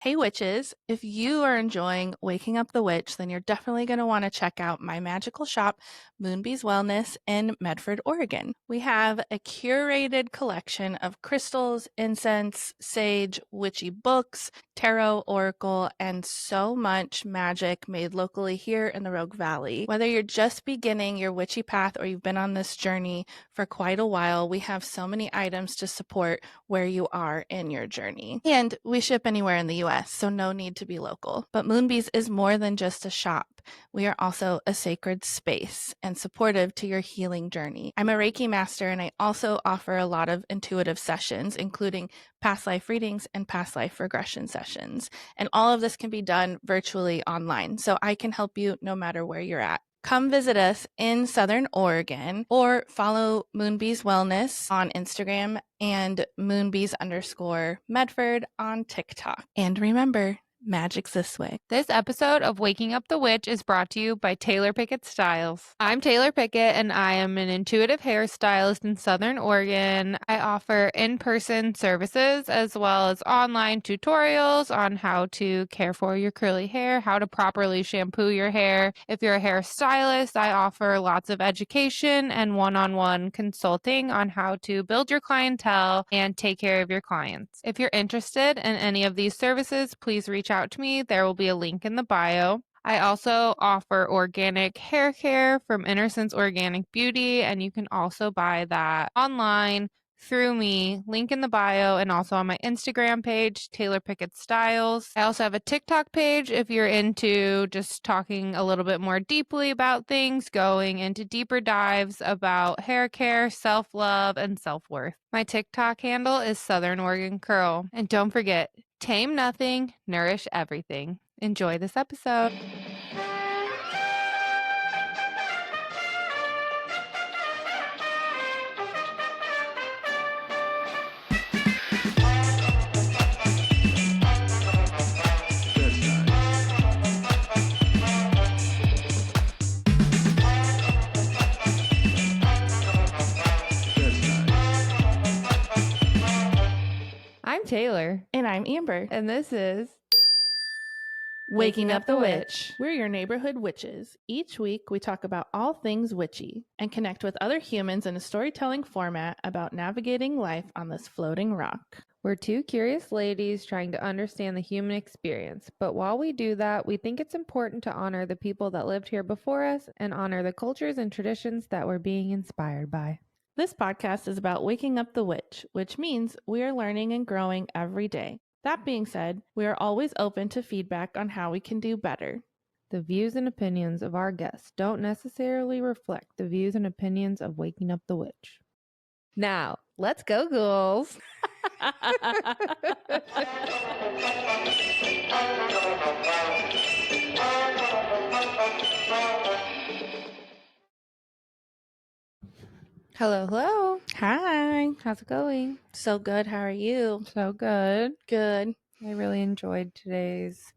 Hey witches, if you are enjoying Waking Up the Witch, then you're definitely going to want to check out my magical shop, Moonbee's Wellness in Medford, Oregon. We have a curated collection of crystals, incense, sage, witchy books, tarot, oracle, and so much magic made locally here in the Rogue Valley. Whether you're just beginning your witchy path or you've been on this journey for quite a while, we have so many items to support where you are in your journey. And we ship anywhere in the US, so no need to be local. But Moonbees is more than just a shop. We are also a sacred space and supportive to your healing journey. I'm a Reiki master, and I also offer a lot of intuitive sessions, including past life readings and past life regression sessions. And all of this can be done virtually online, so I can help you no matter where you're at. Come visit us in Southern Oregon or follow Moonbees Wellness on Instagram and Moonbees_Medford on TikTok. And remember, magic's this way. This episode of Waking Up the Witch is brought to you by Taylar Pickett Styles. I'm Taylar Pickett, and I am an intuitive hairstylist in Southern Oregon. I offer in-person services as well as online tutorials on how to care for your curly hair, how to properly shampoo your hair. If you're a hairstylist, I offer lots of education and one-on-one consulting on how to build your clientele and take care of your clients. If you're interested in any of these services, please reach out to me. There will be a link in the bio. I also offer organic hair care from Innocence Organic Beauty, and you can also buy that online through me, link in the bio, and also on my Instagram page, Taylar Pickett Styles. I also have a TikTok page if you're into just talking a little bit more deeply about things, going into deeper dives about hair care, self-love, and self-worth. My TikTok handle is Southern Oregon Curl. And don't forget, tame nothing, nourish everything. Enjoy this episode. I'm Taylar. And I'm Amber. And this is Waking Up the Witch. We're your neighborhood witches. Each week, we talk about all things witchy and connect with other humans in a storytelling format about navigating life on this floating rock. We're two curious ladies trying to understand the human experience. But while we do that, we think it's important to honor the people that lived here before us and honor the cultures and traditions that we're being inspired by. This podcast is about waking up the witch, which means we are learning and growing every day. That being said, we are always open to feedback on how we can do better. The views and opinions of our guests don't necessarily reflect the views and opinions of Waking Up the Witch. Now, let's go, ghouls. Hello, hello. Hi. How's it going? So good. How are you? So good. Good. I really enjoyed today's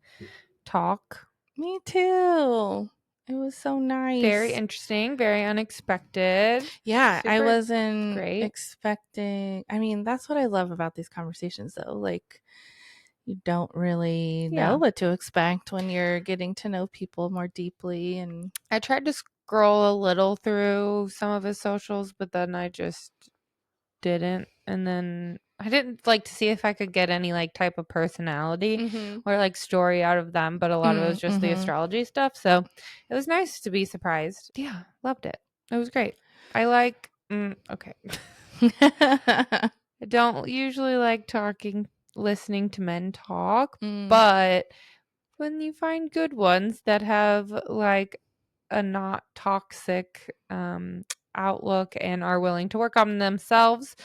talk. Me too. It was so nice. Very interesting, very unexpected. Yeah, I Super wasn't great. expecting. I mean, that's what I love about these conversations, though. Like, you don't really know what to expect when you're getting to know people more deeply. And I tried to scroll a little through some of his socials, but then I just didn't. And then I didn't like to see if I could get any like type of personality or like story out of them, but a lot of it was just the astrology stuff. So it was nice to be surprised. Yeah, loved it. It was great. I like okay. I don't usually like listening to men talk, but when you find good ones that have like a not toxic outlook and are willing to work on themselves,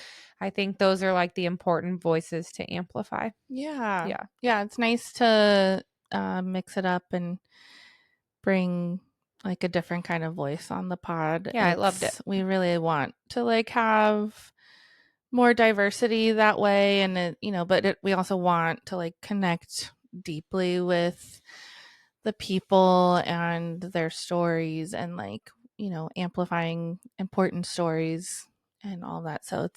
I think those are like the important voices to amplify. Yeah. It's nice to mix it up and bring like a different kind of voice on the pod. I loved it. We really want to like have more diversity that way, and we also want to like connect deeply with the people and their stories, and like amplifying important stories and all that. So it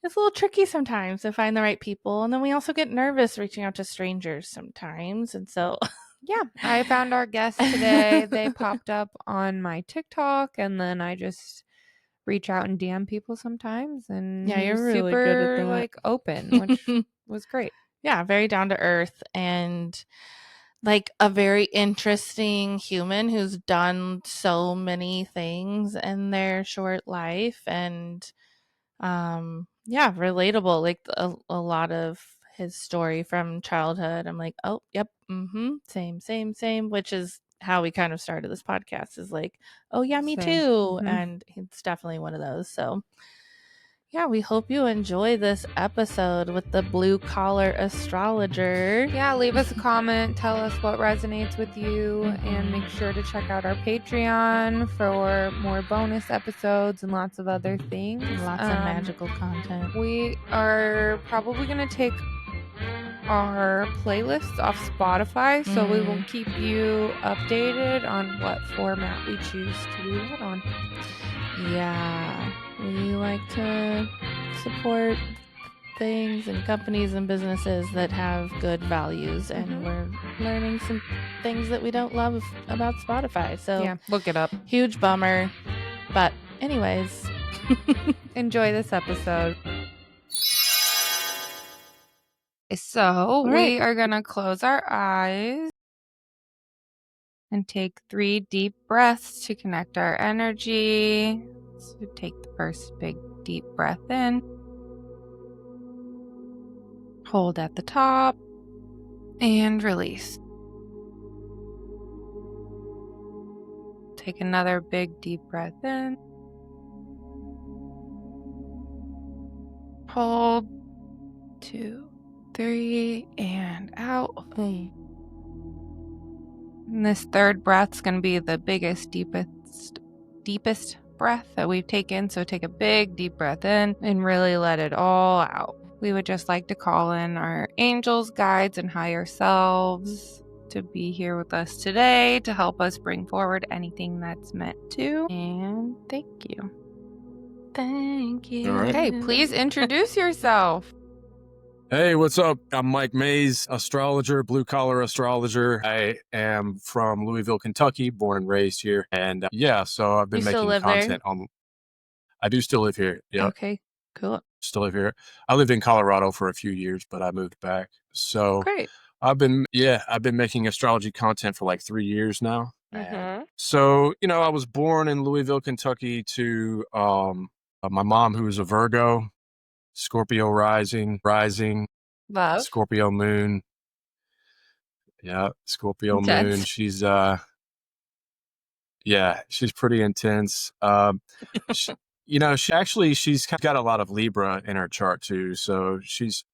it's a little tricky sometimes to find the right people. And then we also get nervous reaching out to strangers sometimes. And so, Yeah, I found our guest today. They popped up on my TikTok, and then I just reach out and DM people sometimes. And yeah, he you're was really good at super that. like open, which was great. Yeah, very down to earth and like a very interesting human who's done so many things in their short life and yeah, relatable. Like a lot of his story from childhood. I'm like, oh, yep, same, which is how we kind of started this podcast is like, oh yeah, me Same. too. And it's definitely one of those. So yeah, we hope you enjoy this episode with the Blue Collar Astrologer. Yeah, leave us a comment. Tell us what resonates with you. And make sure to check out our Patreon for more bonus episodes and lots of other things. Lots of magical content. We are probably going to take our playlists off Spotify, so we will keep you updated on what format we choose to do that on. Yeah, we like to support things and companies and businesses that have good values, and we're learning some things that we don't love about Spotify. So yeah, look it up. Huge bummer. But anyways, enjoy this episode. So we are going to close our eyes and take 3 deep breaths to connect our energy. So take the first big deep breath in. Hold at the top and release. Take another big deep breath in. Hold. 2, 3, and out. And this third breath's going to be the biggest, deepest breath that we've taken. So take a big deep breath in and really let it all out. We would just like to call in our angels, guides, and higher selves to be here with us today to help us bring forward anything that's meant to. And thank you. Thank you. All right. Okay, please introduce yourself. Hey, what's up? I'm Mike Mays, astrologer, blue collar astrologer. I am from Louisville, Kentucky, born and raised here. And so I've been You still making live content on. I do still live here. Yeah. Okay, cool. Still live here. I lived in Colorado for a few years, but I moved back. So Great. I've been making astrology content for like 3 years now. So, I was born in Louisville, Kentucky to my mom, who was a Virgo, Scorpio rising, Love. Scorpio moon. Yeah, Scorpio moon. She's she's pretty intense. She's got a lot of Libra in her chart too. So she's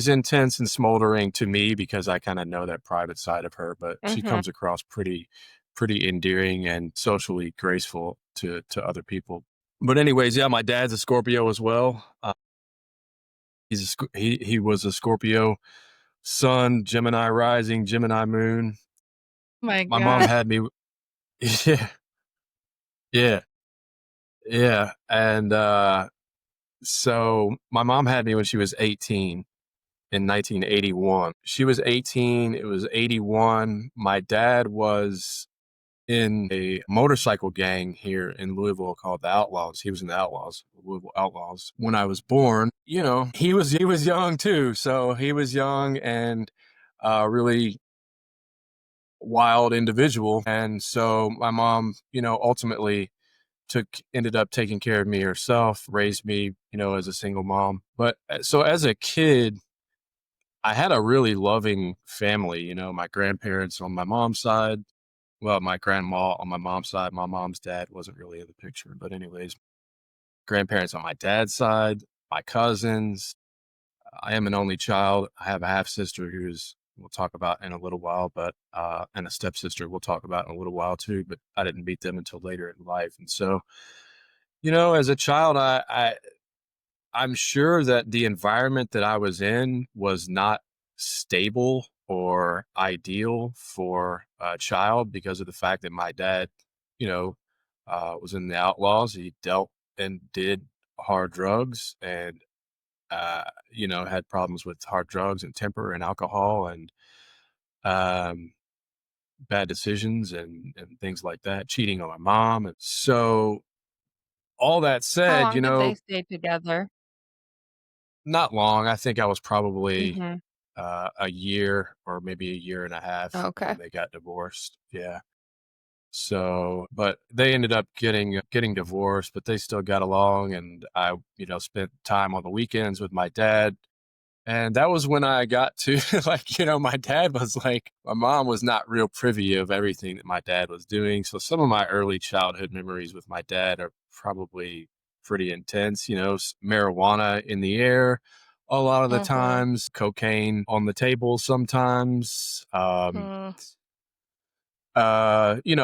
intense and smoldering to me because I kind of know that private side of her, but she comes across pretty endearing and socially graceful to other people. But anyways, my dad's a Scorpio as well. He was a Scorpio sun, Gemini rising, Gemini moon. My mom had me. Yeah. And so my mom had me when she was 18 in 1981. She was 18. It was 81. My dad was in a motorcycle gang here in Louisville called the Outlaws. He was in the Louisville Outlaws. When I was born, he was young too. So he was young and really wild individual. And so my mom, ultimately ended up taking care of me herself, raised me, as a single mom. But so as a kid, I had a really loving family, my grandparents on my mom's side. Well, my grandma on my mom's side. My mom's dad wasn't really in the picture. But anyways, grandparents on my dad's side, my cousins. I am an only child. I have a half sister we'll talk about in a little while, but and a stepsister we'll talk about in a little while too. But I didn't meet them until later in life. And so, as a child, I'm sure that the environment that I was in was not stable or ideal for a child because of the fact that my dad, was in the Outlaws. He dealt and did hard drugs and, had problems with hard drugs and temper and alcohol and um, bad decisions and things like that, cheating on my mom. And so, all that How said, long did they stay together? not long. I think I was probably Mhm. a year or maybe a year and a half Okay. when they got divorced. Yeah. So, but they ended up getting divorced, but they still got along, and I, spent time on the weekends with my dad. And that was when I got to like, my dad was like, my mom was not real privy of everything that my dad was doing. So some of my early childhood memories with my dad are probably pretty intense, marijuana in the air a lot of the Mhm. times, cocaine on the table sometimes. Mm.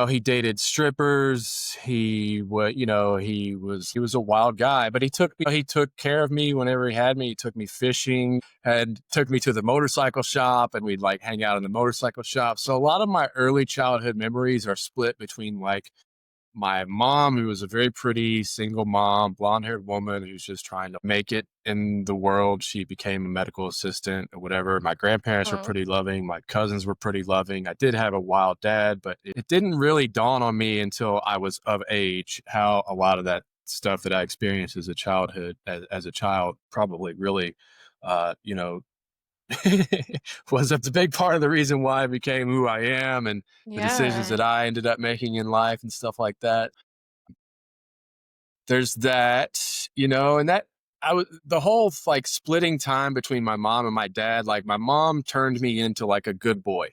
He dated strippers. He was a wild guy, but he took care of me whenever he had me. He took me fishing and took me to the motorcycle shop, and we'd like hang out in the motorcycle shop. So a lot of my early childhood memories are split between like my mom, who was a very pretty single mom, blonde haired woman who's just trying to make it in the world. She became a medical assistant or whatever. My grandparents were Mm. pretty loving. My cousins were pretty loving. I did have a wild dad, but it didn't really dawn on me until I was of age how a lot of that stuff that I experienced as a child, probably really, uh, you know, was a big part of the reason why I became who I am and the decisions Yeah. that I ended up making in life and stuff like that. There's that, and that I was the whole like splitting time between my mom and my dad. Like my mom turned me into like a good boy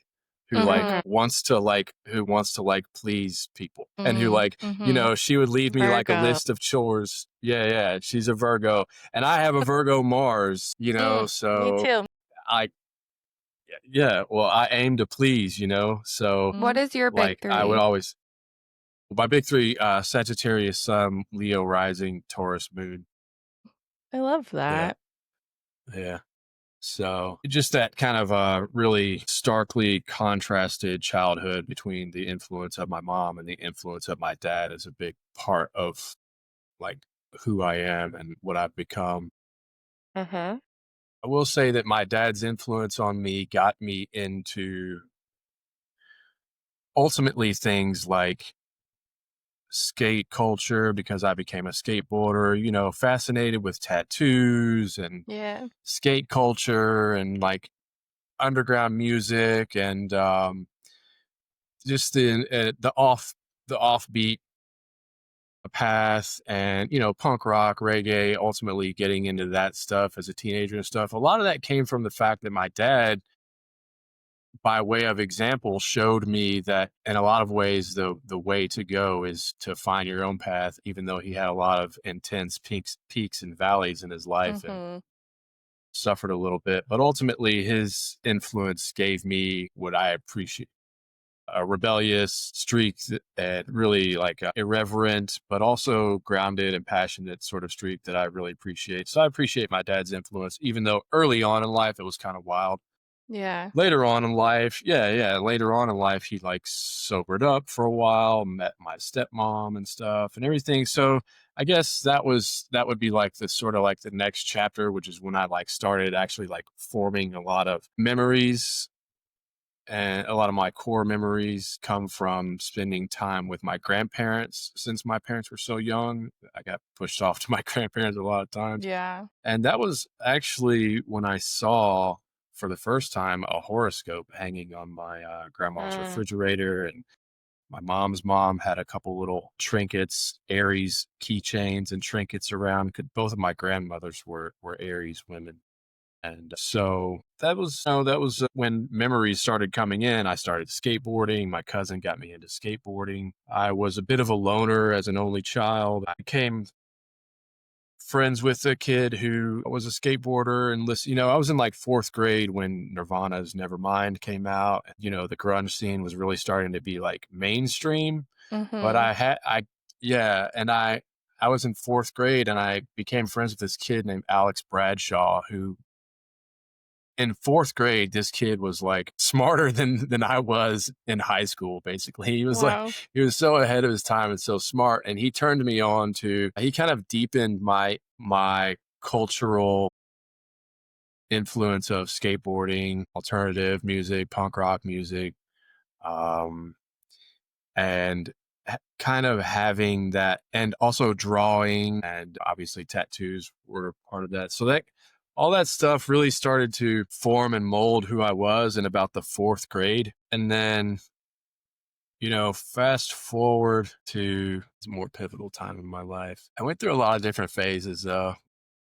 who like Mhm. wants to please people and who Mm. Mhm. she would leave me like a Virgo. list of chores. Yeah, yeah. She's a Virgo and I have a Virgo Mars, Me so too. I yeah, well, I aim to please, so What Mhm. is your big like I would 3? always my big three, Sagittarius, Sun, Leo, Rising, Taurus, Moon. I love Yeah, that. yeah. So just that kind of really starkly contrasted childhood between the influence of my mom and the influence of my dad is a big part of like who I am and what I've become. Mhm. I will say that my dad's influence on me got me into ultimately things like skate culture because I became a skateboarder, fascinated with tattoos and Yeah. skate culture and like underground music and just the offbeat path and punk rock, reggae, ultimately getting into that stuff as a teenager and stuff. A lot of that came from the fact that my dad, by way of example, showed me that in a lot of ways the way to go is to find your own path, even though he had a lot of intense peaks and valleys in his life and Mhm. suffered a little bit. But ultimately his influence gave me what I appreciate, a rebellious streak and really like a irreverent, but also grounded and passionate sort of streak that I really appreciate. So I appreciate my dad's influence, even though early on in life it was kind of wild. Yeah. Later on in life, yeah, later on in life, he like sobered up for a while, met my stepmom and stuff and everything. So I guess that would be like the sort of like the next chapter, which is when I like started actually like forming a lot of memories, and a lot of my core memories come from spending time with my grandparents. Since my parents were so young, I got pushed off to my grandparents a lot of times. Yeah. And that was actually when I saw for the first time a horoscope hanging on my grandma's Mm. refrigerator. And my mom's mom had a couple little trinkets, Aries keychains and trinkets around. Both of my grandmothers were Aries women. And so that was when memories started coming in. I started skateboarding. My cousin got me into skateboarding. I was a bit of a loner as an only child. I became friends with a kid who was a skateboarder and listen, I was in like fourth grade when Nirvana's Nevermind came out. The grunge scene was really starting to be like mainstream. But Mhm. yeah, and I was in fourth grade and I became friends with this kid named Alex Bradshaw who in fourth grade, this kid was like smarter than I was in high school. Basically, he was like Wow. he was so ahead of his time and so smart. And he turned me on to. He kind of deepened my cultural influence of skateboarding, alternative music, punk rock music, um, and kind of having that, and also drawing, and obviously tattoos were part of that. So that all that stuff really started to form and mold who I was in about the fourth grade. And then, fast forward to a more pivotal time in my life. I went through a lot of different phases, though.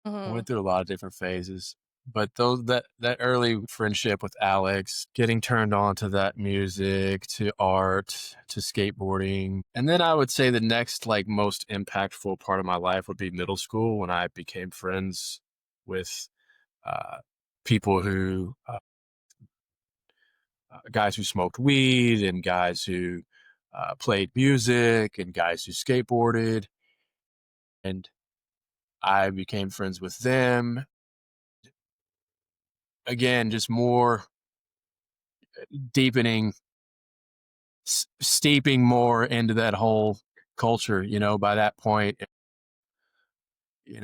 I Mhm. went through a lot of different phases, but that early friendship with Alex, getting turned on to that music, to art, to skateboarding. And then I would say the next like most impactful part of my life would be middle school, when I became friends with uh, people who guys who smoked weed, and guys who played music, and guys who skateboarded. And I became friends with them. Again, just more deepening, steeping more into that whole culture. By that point,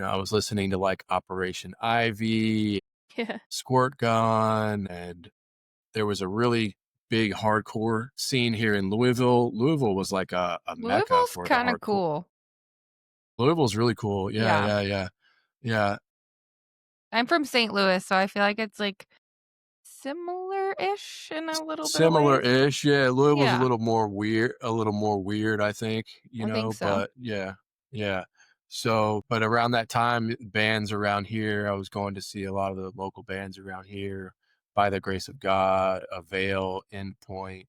I was listening to like Operation Ivy, Yeah. Squirt Gun, and there was a really big hardcore scene here in Louisville. Louisville was like a mecca Louisville's for the kind of hardcore. cool. Louisville's really cool. Yeah, Yeah. yeah, yeah. Yeah, I'm from St. Louis, so I feel like it's like similar-ish in a little bit of ways. similar-ish. Yeah, Louisville's Yeah, a little more weird, I think, I think so. but yeah, yeah. So, but around that time, bands around here, I was going to see a lot of the local bands around here, By the Grace of God, Avail, Endpoint,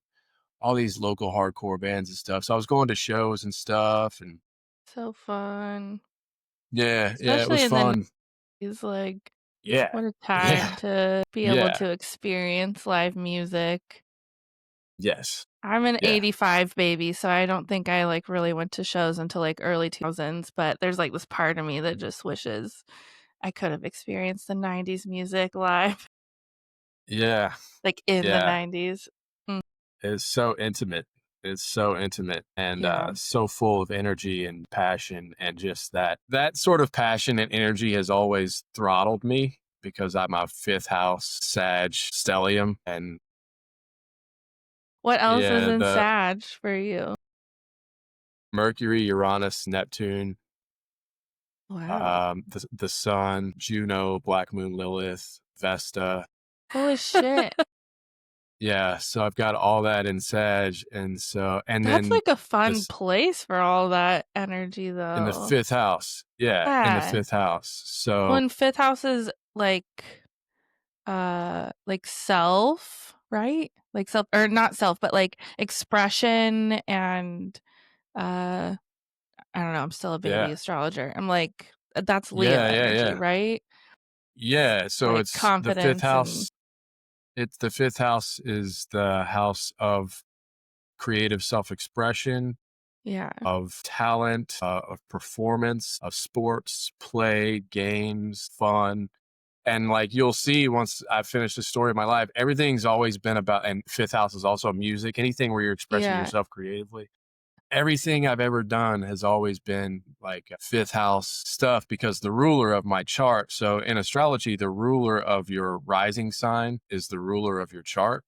all these local hardcore bands and stuff. So I was going to shows and stuff, and So fun. yeah, yeah, it Especially was in the fun. 90s, like, Yeah, what a yeah, time to be able yeah, to experience live music. yes, I'm an yeah, 85 baby, so I don't think I, like, really went to shows until, like, early 2000s, but there's, like, this part of me that just wishes I could have experienced the 90s music live, yeah, like, in the yeah. 90s. Mm, It's so intimate. It's so intimate, and yeah. so full of energy and passion, and just that sort of passion and energy has always throttled me, because I'm a fifth house Sag stellium, and What else is yeah, in the Sag for you? Mercury, Uranus, Neptune, Wow. the Sun, Juno, Black Moon, Lilith, Vesta. Holy shit. Yeah, so I've got all that in Sag, and That's, then like, a fun this place for all that energy, in the though. fifth house. Yeah, in the Yeah. fifth house. Well, So and 5th house is, like self, right? Like self or not self, but like expression and uh I don't know, I'm still a baby yeah. astrologer. I'm like that's Leo Yeah, yeah, energy, yeah. right? Yeah, so Like it's the fifth confidence and house. It's the fifth house is the house of creative self-expression, yeah. of talent, of performance, of sports, play, games, fun. And like you'll see once I finish the story of my life, everything's always been about, and fifth house is also music, anything where you're expressing Yeah. yourself creatively. Everything I've ever done has always been like fifth house stuff, because the ruler of my chart. So in astrology, the ruler of your rising sign is the ruler of your chart.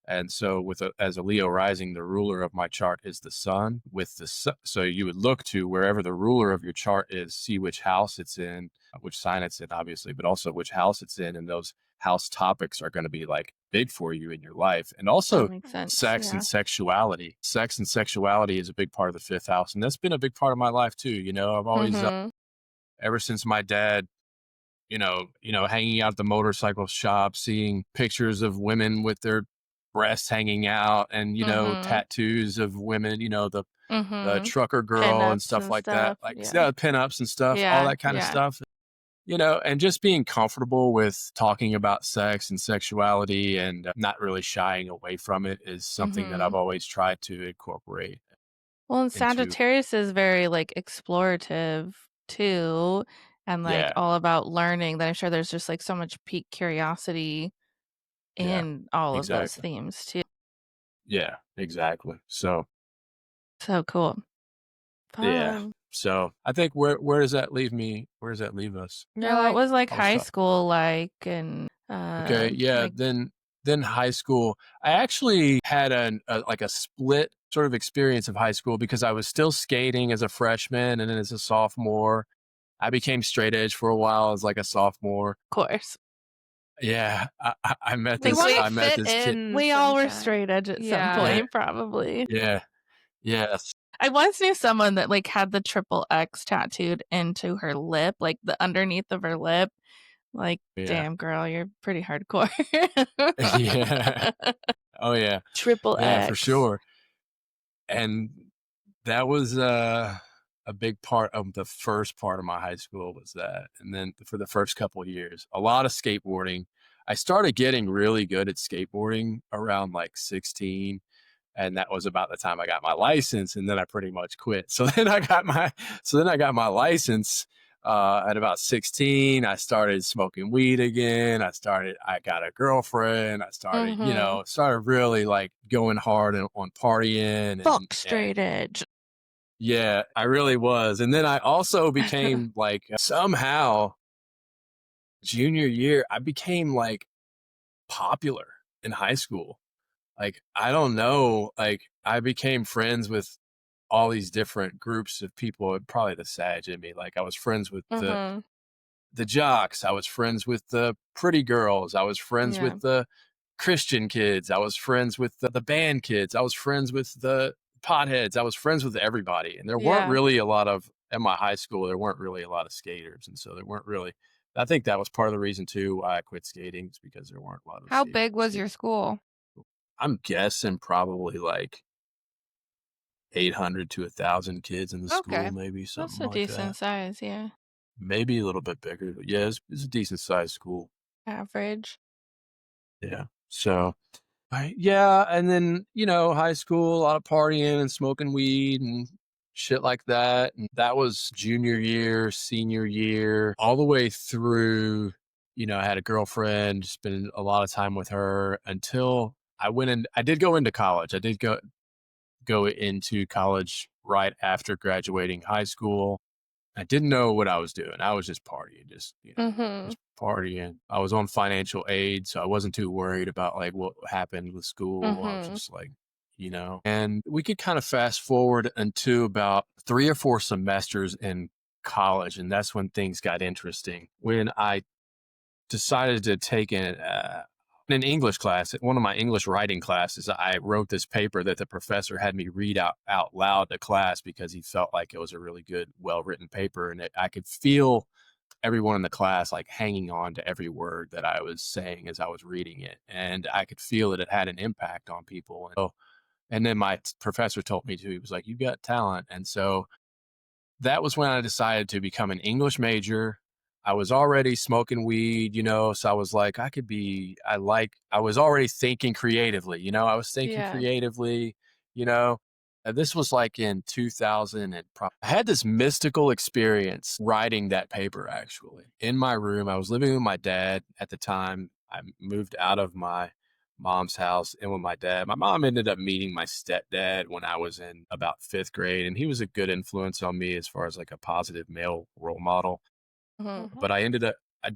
And so as a Leo rising, the ruler of my chart is the sun with the sun. So you would look to wherever the ruler of your chart is, see which house it's in, which sign it's in, obviously, but also which house it's in. And those house topics are going to be like big for you in your life. And That also makes sense. sex and Yeah. sexuality. Sex and sexuality is a big part of the fifth house, and that's been a big part of my life too. I've always, Mhm. ever since my dad, hanging out at the motorcycle shop, seeing pictures of women with their breasts hanging out, and Mhm. tattoos of women, the Mhm. trucker girl and Pinups stuff and like that, stuff. like Yeah. yeah, pinups and stuff, all Yeah. that kind of Yeah. stuff. And just being comfortable with talking about sex and sexuality, and not really shying away from it, is something that I've Mhm. always tried to incorporate Well, and into. Sagittarius is very like explorative too, and like Yeah. all about learning that I'm sure there's just like so much peak curiosity Yeah, in all of those exactly. themes too. Yeah, exactly. So, So cool. yeah. Fun. So I think where does that leave me? Where does that leave us? You're What like, was like I was high talking. school like and Okay, yeah. like Then high school. I actually had like a split sort of experience of high school because I was still skating as a freshman, and then as a sophomore, I became straight edge for a while as like a sophomore. course. Yeah, I met They this. want we to I met fit this kid. in we all were sunshine. straight edge at some Yeah. Yeah, point, probably. yeah, yes, I once knew someone that like had the triple X tattooed into her lip, like the underneath of her lip. Like, yeah, damn girl, you're pretty hardcore. yeah. Oh yeah, Triple yeah, for X. sure. And that was a big part of the first part of my high school was that. And then for the first couple of years, a lot of skateboarding. I started getting really good at skateboarding around like 16. And that was about the time I got my license, and then I pretty much quit. So then I got my license at about 16. I started smoking weed again. I got a girlfriend. I started, Mm-hmm. started really like going hard on partying Fuck and straight edge. yeah, I really was. And then I also became like somehow junior year, I became like popular in high school. Like, I don't know, like I became friends with all these different groups of people, probably the sage in me. Like I was friends with Mm-hmm. the jocks, I was friends with the pretty girls, I was friends Yeah. with the Christian kids, I was friends with the band kids, I was friends with the potheads, I was friends with everybody. And there weren't Yeah. really a lot of at my high school, there weren't really a lot of skaters. And so there weren't really I think that was part of the reason too why I quit skating is because there weren't a lot of How big was skate. your school? I'm guessing probably like 800 to 1,000 kids in the school, Okay. maybe That's something a like decent that. size, yeah. Maybe a little bit bigger, but yeah, it's a decent sized school. Average. Yeah. So, yeah. And then, high school, a lot of partying and smoking weed and shit like that. And that was junior year, senior year, all the way through, I had a girlfriend, spent a lot of time with her until I did go into college. I did go into college right after graduating high school. I didn't know what I was doing. I was just partying, Mm-hmm. just partying. I was on financial aid, so I wasn't too worried about like what happened with school. I was Mm-hmm. just like, and we could kind of fast forward into about 3 or 4 semesters in college. And that's when things got interesting. When I decided to take an English class, one of my English writing classes, I wrote this paper that the professor had me read out loud to class because he felt like it was a really good, well written paper. And I could feel everyone in the class like hanging on to every word that I was saying as I was reading it. And I could feel that it had an impact on people. And then my professor told me too, he was like, "You've got talent." And so that was when I decided to become an English major. I was already smoking weed, so I was like, I was already thinking creatively, I was thinking Yeah. creatively, you know. This was like in 2000 I had this mystical experience writing that paper actually in my room. I was living with my dad at the time. I moved out of my mom's house and with my dad. My mom ended up meeting my stepdad when I was in about 5th grade, and he was a good influence on me as far as like a positive male role model. Mm-hmm. But I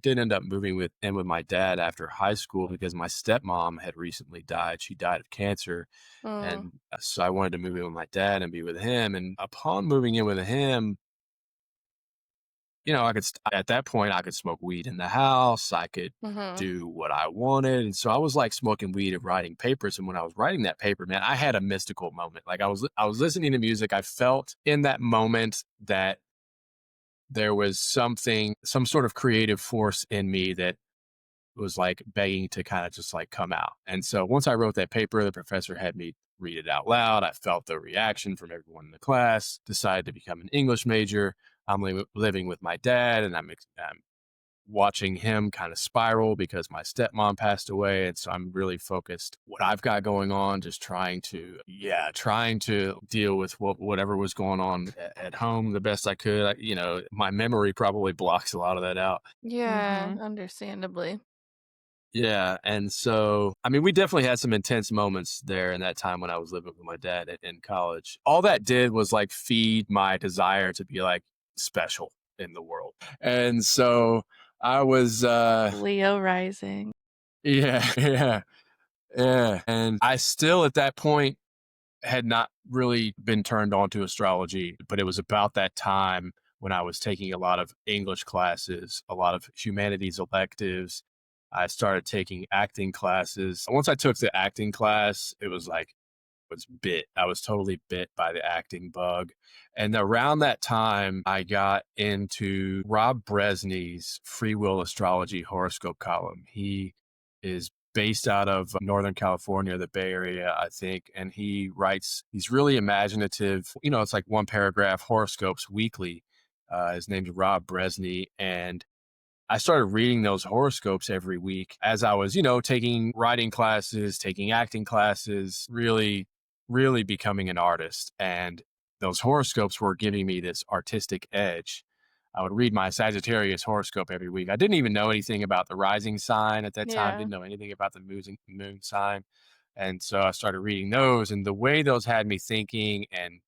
did end up moving with my dad after high school because my stepmom had recently died. She died of cancer. Mm. And so I wanted to move in with my dad and be with him. And upon moving in with him, at that point, I could smoke weed in the house. I could Mm-hmm. do what I wanted. And so I was like smoking weed and writing papers. And when I was writing that paper, man, I had a mystical moment. Like I was listening to music. I felt in that moment that there was some sort of creative force in me that was like begging to kind of just like come out. And so once I wrote that paper, the professor had me read it out loud. I felt the reaction from everyone in the class, decided to become an English major. I'm living with my dad, and I'm watching him kind of spiral because my stepmom passed away. And so I'm really focused what I've got going on, just trying to deal with whatever was going on at home the best I could. My memory probably blocks a lot of that out. Yeah, Mm-hmm. understandably. Yeah. And so, I mean, we definitely had some intense moments there in that time when I was living with my dad in college. All that did was like feed my desire to be like special in the world. And so I was, Leo rising. yeah, yeah, yeah. And I still at that point had not really been turned on to astrology, but it was about that time when I was taking a lot of English classes, a lot of humanities electives. I started taking acting classes. Once I took the acting class, it was like, was bit. I was totally bit by the acting bug. And around that time, I got into Rob Bresney's Free Will Astrology horoscope column. He is based out of Northern California, the Bay Area, I think. And he writes, he's really imaginative. You know, it's like one paragraph horoscopes weekly. His name's Rob Bresney. And I started reading those horoscopes every week as I was, you know, taking writing classes, taking acting classes, really becoming an artist. And those horoscopes were giving me this artistic edge. I would read my Sagittarius horoscope every week. I didn't even know anything about the rising sign at that time, Yeah. didn't know anything about the moon sign. And so I started reading those, and the way those had me thinking and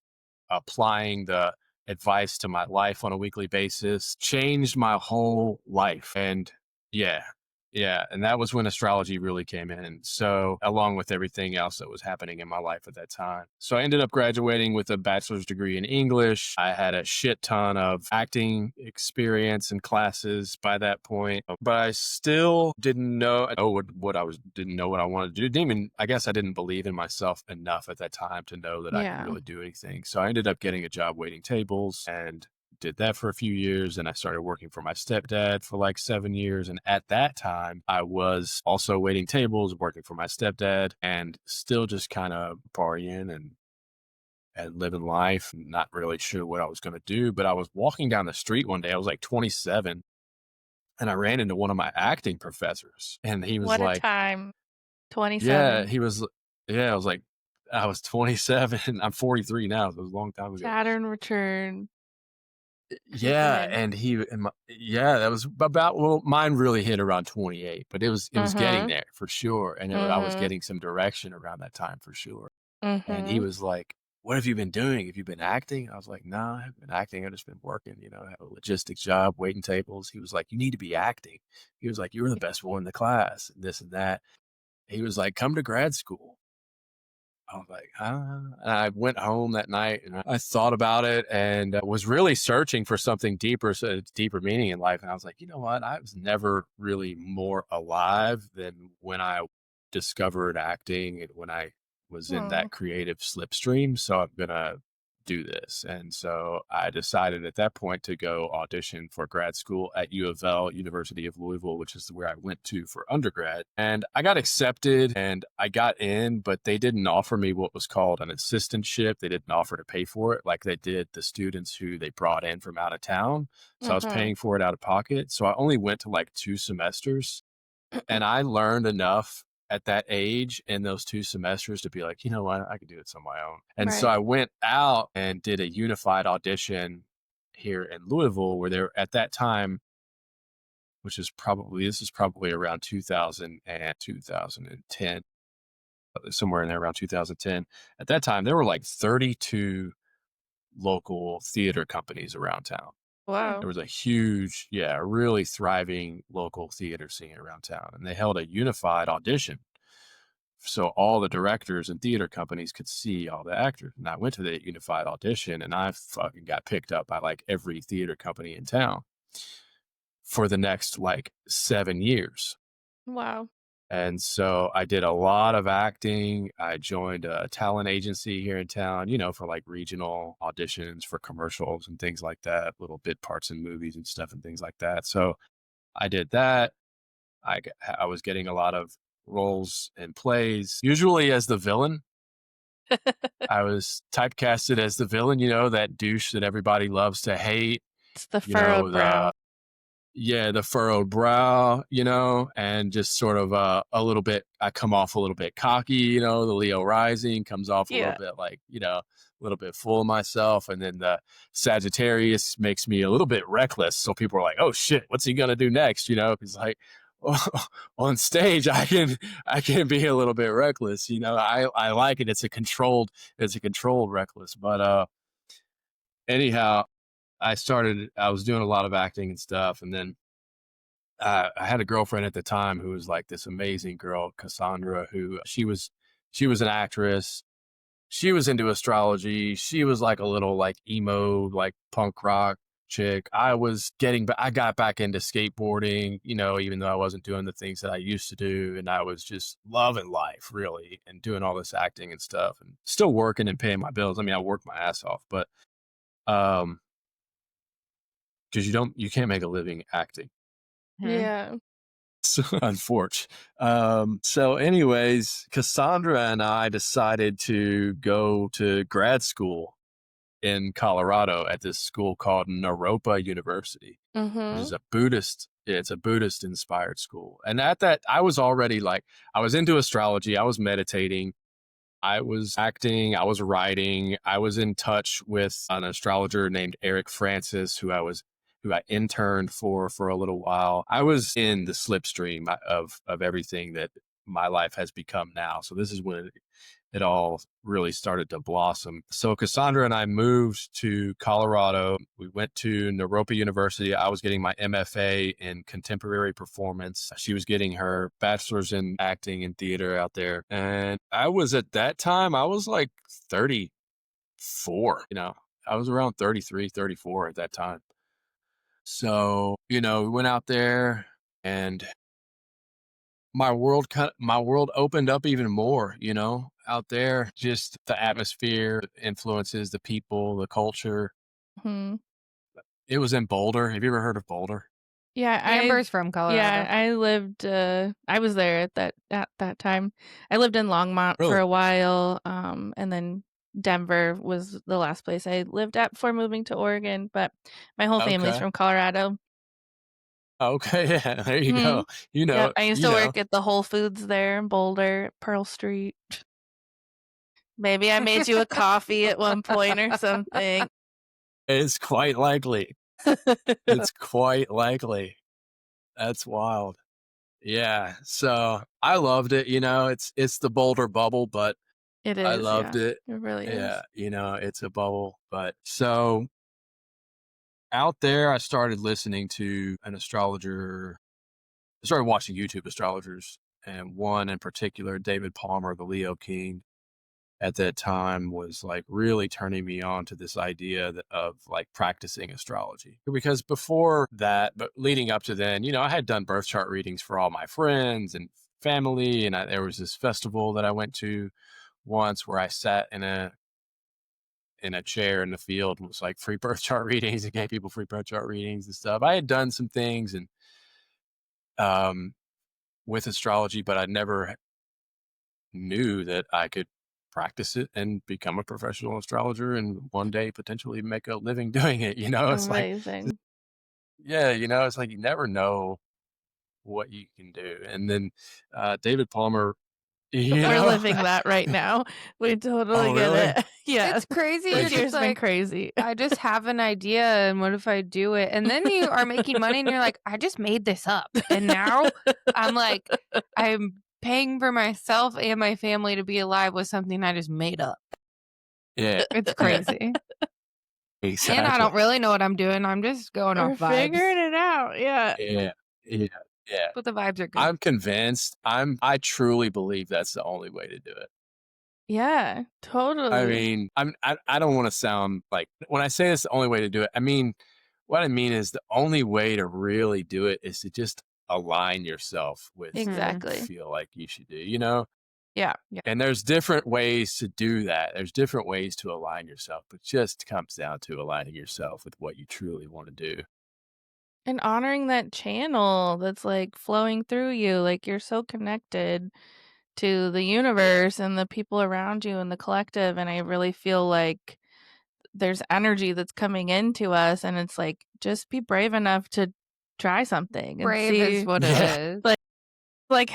applying the advice to my life on a weekly basis changed my whole life. And yeah, yeah. And that was when astrology really came in. So, along with everything else that was happening in my life at that time. So, I ended up graduating with a bachelor's degree in English. I had a shit ton of acting experience and classes by that point, but I still didn't know what I was, didn't know what I wanted to do. Didn't even, I guess I didn't believe in myself enough at that time to know that I could Yeah. really do anything. So, I ended up getting a job waiting tables and did that for a few years, and I started working for my stepdad for like 7 years. And at that time, I was also waiting tables, working for my stepdad, and still just kind of partying and living life, and not really sure what I was going to do. But I was walking down the street one day, I was like 27, and I ran into one of my acting professors, and he was What a like, time. yeah, 27. he was, yeah, I was like, I was 27. I'm 43 now. So it was a long time ago. Saturn return. Creeping Yeah, in. and yeah, that was about, well, mine really hit around 28, but it was getting Mm-hmm. there for sure, and I was Mm-hmm. getting some direction around that time for sure. And he Mm-hmm. was like, "What have you been doing? Have you been acting?" I was like, "No, I haven't been acting. I've just been working. You know, I have a logistics job, waiting tables." He was like, "You need to be acting." He was like, "You were the best one in the class, and this and that." He was like, "Come to grad school." I was like, and I went home that night and I thought about it and was really searching for something deeper, so deeper meaning in life. And I was like, you know what? I was never really more alive than when I discovered acting and when I was in Hmm. that creative slipstream. So I'm going to do this. And so I decided at that point to go audition for grad school at U of L, University of Louisville, which is where I went to for undergrad. And I got accepted and I got in, but they didn't offer me what was called an assistantship. They didn't offer to pay for it like they did the students who they brought in from out of town. So I was Mm-hmm. paying for it out of pocket. So I only went to like 2 semesters, and I learned enough at that age in those 2 semesters to be like, you know what, I can do this on my own. And so Right. I went out and did a unified audition here in Louisville, where there at that time, this is probably around 2000 and 2010, somewhere in there around 2010. At that time, there were like 32 local theater companies around town. Wow. There was a huge, yeah, really thriving local theater scene around town. And they held a unified audition. So all the directors and theater companies could see all the actors. And I went to the unified audition and I fucking got picked up by like every theater company in town for the next like 7 years. Wow. And so I did a lot of acting. I joined a talent agency here in town, you know, for like regional auditions for commercials and things like that, little bit parts in movies and stuff and things like that. So I did that. I was getting a lot of roles in plays, usually as the villain. I was typecasted as the villain, you know, that douche that everybody loves to hate, It's the you know, furrowed brow. the furrowed brow, you know, and just sort of a little bit, I come off a little bit cocky, you know, the Leo rising comes off a little Yeah. bit like, you know, a little bit full of myself. And then the Sagittarius makes me a little bit reckless. So people are like, oh shit, what's he going to do next? You know, because like, on stage I can be a little bit reckless. I like it. It's a controlled reckless. But anyhow, I was doing a lot of acting and stuff, and then I had a girlfriend at the time who was like this amazing girl, Cassandra, who she was an actress. She was into astrology. She was like a little like emo, like punk rock chick. I got back into skateboarding, even though I wasn't doing the things that I used to do. And I was just loving life really and doing all this acting and stuff and still working and paying my bills. I mean, I worked my ass off, but, cause you can't make a living acting. Yeah. So unfortunate. So anyways, Cassandra and I decided to go to grad school in Colorado at this school called Naropa University, which is it's a Buddhist inspired school. And at that, I was already I was into astrology. I was meditating. I was acting, I was writing, I was in touch with an astrologer named Eric Francis, who I interned for a little while. I was in the slipstream of everything that my life has become now. So this is when it all really started to blossom. So Cassandra and I moved to Colorado. We went to Naropa University. I was getting my MFA in contemporary performance. She was getting her bachelor's in acting and theater out there. And I was at that time, I was like 34, I was around 33, 34 at that time. So, we went out there and my world opened up even more, out there, just the atmosphere, influences, the people, the culture. Hmm. It was in Boulder. Have you ever heard of Boulder? Yeah, Amber's from Colorado. Yeah, I lived. I was there at that time. I lived in Longmont for Really? a while, and then Denver was the last place I lived at before moving to Oregon. But my whole family's Okay. from Colorado. Okay. Yeah. There you Mhm. go. Yep, I used to work at the Whole Foods there in Boulder, Pearl Street. Maybe I made you a coffee at one point or something. It's quite likely. It's quite likely. That's wild. Yeah. So I loved it. It's the Boulder bubble, but It I is, loved yeah. it. It really is. Yeah. It's a bubble. But so out there, I started listening to an astrologer. I started watching YouTube astrologers, and one in particular, David Palmer, the Leo King, at that time was like really turning me on to this idea of like practicing astrology. Because before that, but leading up to then, I had done birth chart readings for all my friends and family. And there was this festival that I went to once where I sat in a chair in the field and was like free birth chart readings and gave people free birth chart readings and stuff. I had done some things and with astrology, but I never knew that I could practice it and become a professional astrologer and one day potentially make a living doing it. It's like, Amazing. yeah, it's like you never know what you can do. And then David Palmer, We're living that right now. We totally Oh, get really? it. Yeah. It's crazy. This It's year's just been like, crazy. I just have an idea, and what if I do it? And then you are making money, and you're like, I just made this up. And now I'm like, I'm paying for myself and my family to be alive with something I just made up. Yeah. It's crazy. Exactly. And I don't really know what I'm doing. I'm just going We're off vibes. figuring it out. Yeah. Yeah. But the vibes are good. I'm convinced. I truly believe that's the only way to do it. Yeah, totally. I mean, I don't want to sound like when I say it's the only way to do it. I mean, what I mean is the only way to really do it is to just align yourself with what Exactly. you feel like you should do, Yeah. And there's different ways to do that. There's different ways to align yourself, but just comes down to aligning yourself with what you truly want to do. And honoring that channel that's like flowing through you. Like you're so connected to the universe and the people around you and the collective. And I really feel like there's energy that's coming into us. And it's like, just be brave enough to try something and Brave see is what it is. like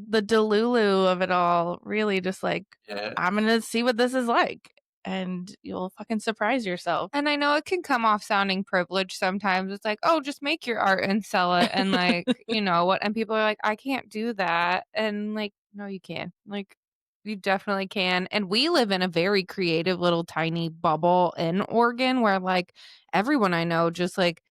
the Delulu of it all. Really just like, Yeah. I'm going to see what this is like. and you'll fucking surprise yourself. And I know it can come off sounding privileged sometimes. It's like, oh, just make your art and sell it. And like, you know what? And people are like, I can't do that. And like, no, you can. Like, you definitely can. And we live in a very creative little tiny bubble in Oregon where like everyone I know just like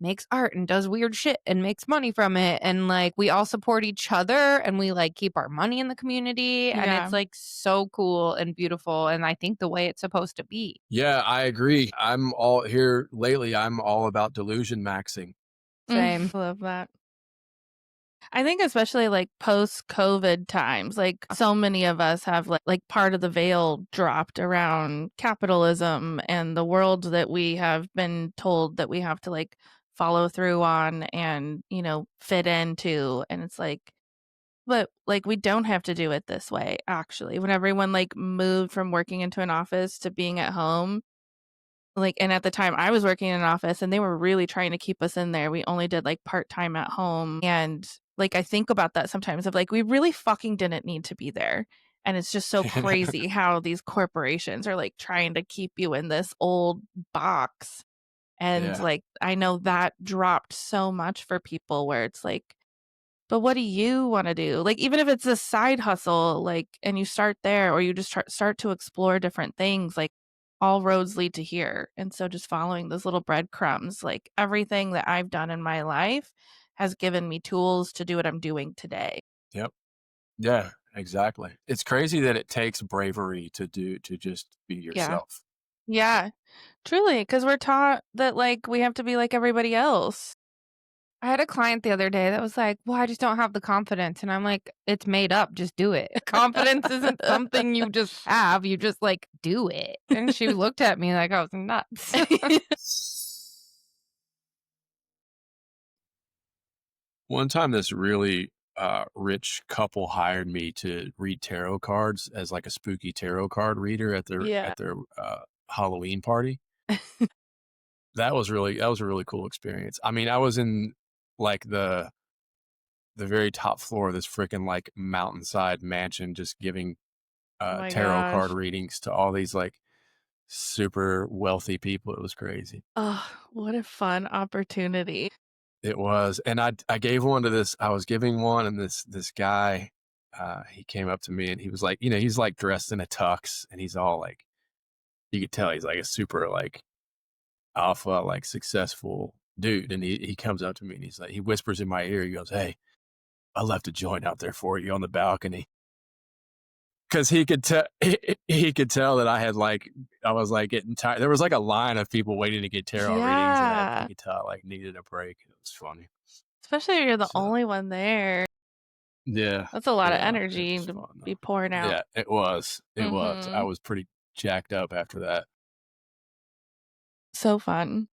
makes art and does weird shit and makes money from it. And like we all support each other and we like keep our money in the community. And Yeah. it's like so cool and beautiful. And I think the way it's supposed to be. Yeah, I agree. I'm all here lately. I'm all about delusion maxing. Same. Love that. I think especially like post-COVID times, like so many of us have like part of the veil dropped around capitalism and the world that we have been told that we have to like follow through on and, you know, fit into. And it's like, but like we don't have to do it this way, actually. When everyone like moved from working into an office to being at home, like, and at the time I was working in an office and they were really trying to keep us in there. We only did like part-time at home. And like I think about that sometimes of like we really fucking didn't need to be there. And it's just so crazy how these corporations are like trying to keep you in this old box. And Yeah. like I know that dropped so much for people where it's like, but what do you want to do? Like, even if it's a side hustle, like, and you start there or you just start to explore different things, like, all roads lead to here. And so just following those little breadcrumbs, like, everything that I've done in my life has given me tools to do what I'm doing today. Yep. Yeah, exactly. It's crazy that it takes bravery to just be Yeah. yourself. Yeah, truly. Because we're taught that, like, we have to be like everybody else. I had a client the other day that was like, well, I just don't have the confidence. And I'm like, it's made up. Just do it. Confidence isn't something you just have. You just like do it. And she looked at me like I was nuts. One time, this really rich couple hired me to read tarot cards as like a spooky tarot card reader at Yeah. their Halloween party. That was a really cool experience. I mean, I was in like the very top floor of this freaking like mountainside mansion, just giving Oh my tarot card gosh. readings to all these like super wealthy people. It was crazy. Oh, what a fun opportunity. It was, and I gave one to this. I was giving one, and this guy, he came up to me, and he was like, you know, he's like dressed in a tux, and he's all like, you could tell he's like a super like alpha, like successful dude. And he comes up to me, and he's like, he whispers in my ear, he goes, "Hey, I left a joint out there for you on the balcony." Because he could tell, he could tell that I had like, I was like getting tired. There was like a line of people waiting to get tarot readings, and he Yeah. could tell I like needed a break. It was funny. Especially if you're the So only one there. yeah, That's a lot of yeah, it energy was to fun be though. pouring out. Yeah, it was. It was. I Mhm. was pretty jacked up after that. So fun.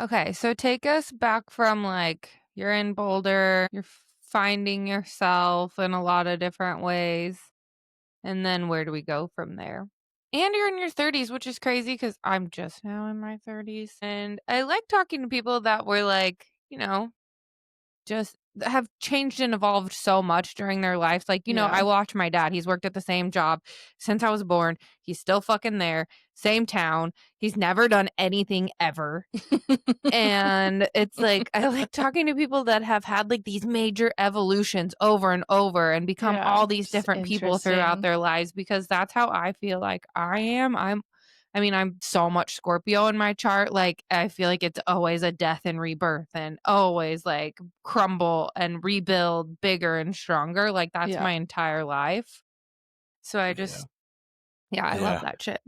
Okay. So take us back from like you're in Boulder, you're finding yourself in a lot of different ways. And then where do we go from there? And you're in your 30s, which is crazy because I'm just now in my 30s. And I like talking to people that were like, you know, just have changed and evolved so much during their lives. Like, you know, Yeah. I watch my dad. He's worked at the same job since I was born. He's still fucking there, same town. He's never done anything ever. And it's like, I like talking to people that have had like these major evolutions over and over and become Yeah, all these just different people throughout interesting. their lives because that's how I feel like I am. I mean, I'm so much Scorpio in my chart. Like, I feel like it's always a death and rebirth and always like crumble and rebuild bigger and stronger. Like, that's Yeah. my entire life. So I Yeah, just, yeah, I love yeah, that shit.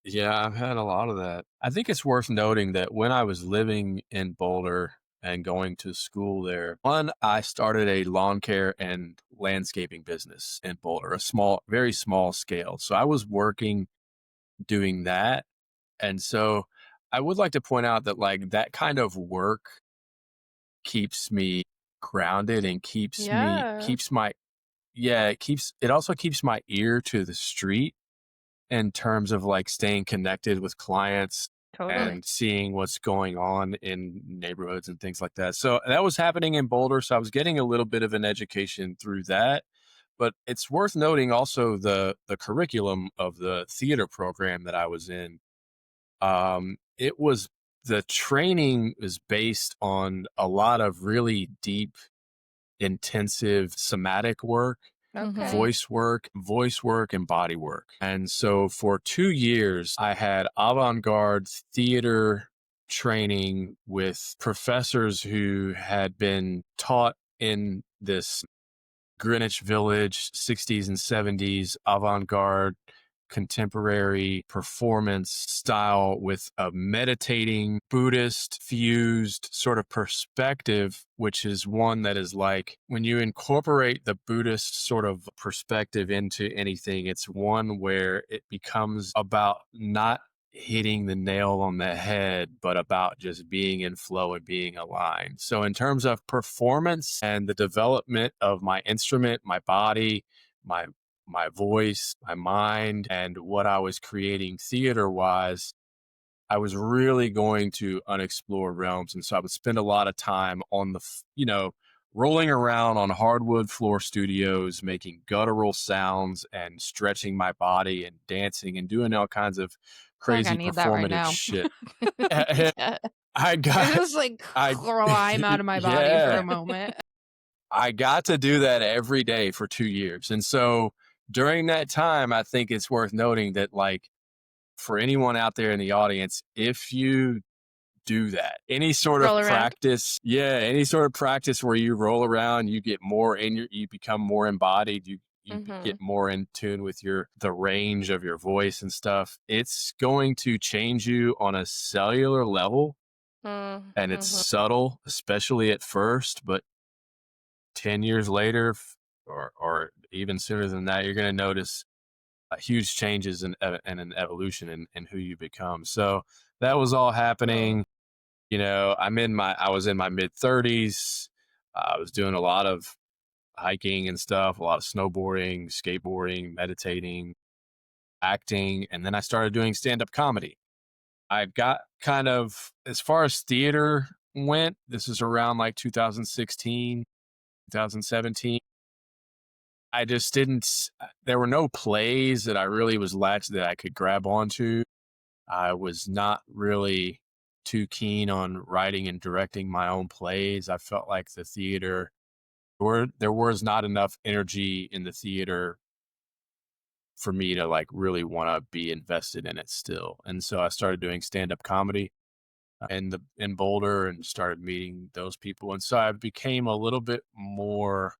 yeah. I've had a lot of that. I think it's worth noting that when I was living in Boulder and going to school there, one, I started a lawn care and landscaping business in Boulder, a small, very small scale. So I was working doing that. And so I would like to point out that like that kind of work keeps me grounded and Yeah. keeps my yeah, it also keeps my ear to the street in terms of like staying connected with clients Totally. and seeing what's going on in neighborhoods and things like that. So that was happening in Boulder. So I was getting a little bit of an education through that. But it's worth noting also the curriculum of the theater program that I was in. It was the training is based on a lot of really deep, intensive somatic work, Okay. voice work, and body work. And so for 2 years, I had avant-garde theater training with professors who had been taught in this Greenwich Village, 60s and 70s avant-garde contemporary performance style with a meditating Buddhist fused sort of perspective, which is one that is like when you incorporate the Buddhist sort of perspective into anything, it's one where it becomes about not hitting the nail on the head, but about just being in flow and being aligned. So in terms of performance and the development of my instrument, my body, my voice, my mind, and what I was creating theater wise, I was really going to unexplored realms. And so I would spend a lot of time on rolling around on hardwood floor studios, making guttural sounds and stretching my body and dancing and doing all kinds of Feel like I crazy need that right performative now. shit. Yeah. I I got, just like I, climb out of my body for yeah, a moment. I got to do that every day for 2 years. And so during that time, I think it's worth noting that, like, for anyone out there in the audience, if you do that, any sort of Roll around. practice, any sort of practice where you roll around, you get more you become more embodied, you get more in tune with the range of your voice and stuff. It's going to change you on a cellular level, and it's subtle, especially at first, but 10 years later, or even sooner than that, you're going to notice huge changes and an evolution in who you become. So that was all happening. I was in my mid 30s. I was doing a lot of hiking and stuff, a lot of snowboarding, skateboarding, meditating, acting. And then I started doing stand-up comedy. I got kind of, as far as theater went, this is around like 2016, 2017. I just didn't, there were no plays that I really was latched that I could grab onto. I was not really too keen on writing and directing my own plays. I felt like the theater, there was not enough energy in the theater for me to like really want to be invested in it still. And so I started doing stand-up comedy in Boulder and started meeting those people. And so I became a little bit more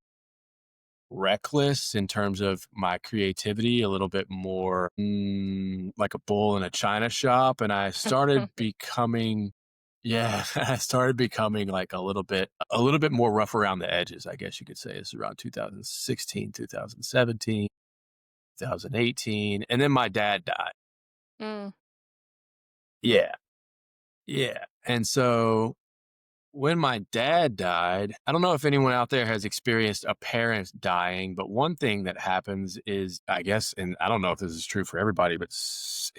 reckless in terms of my creativity, a little bit more like a bull in a china shop. And I started becoming, I started becoming like a little bit more rough around the edges, I guess you could say. It's around 2016, 2017, 2018. And then my dad died. Yeah. Yeah. And so when my dad died, I don't know if anyone out there has experienced a parent dying, but one thing that happens is, I guess, and I don't know if this is true for everybody, but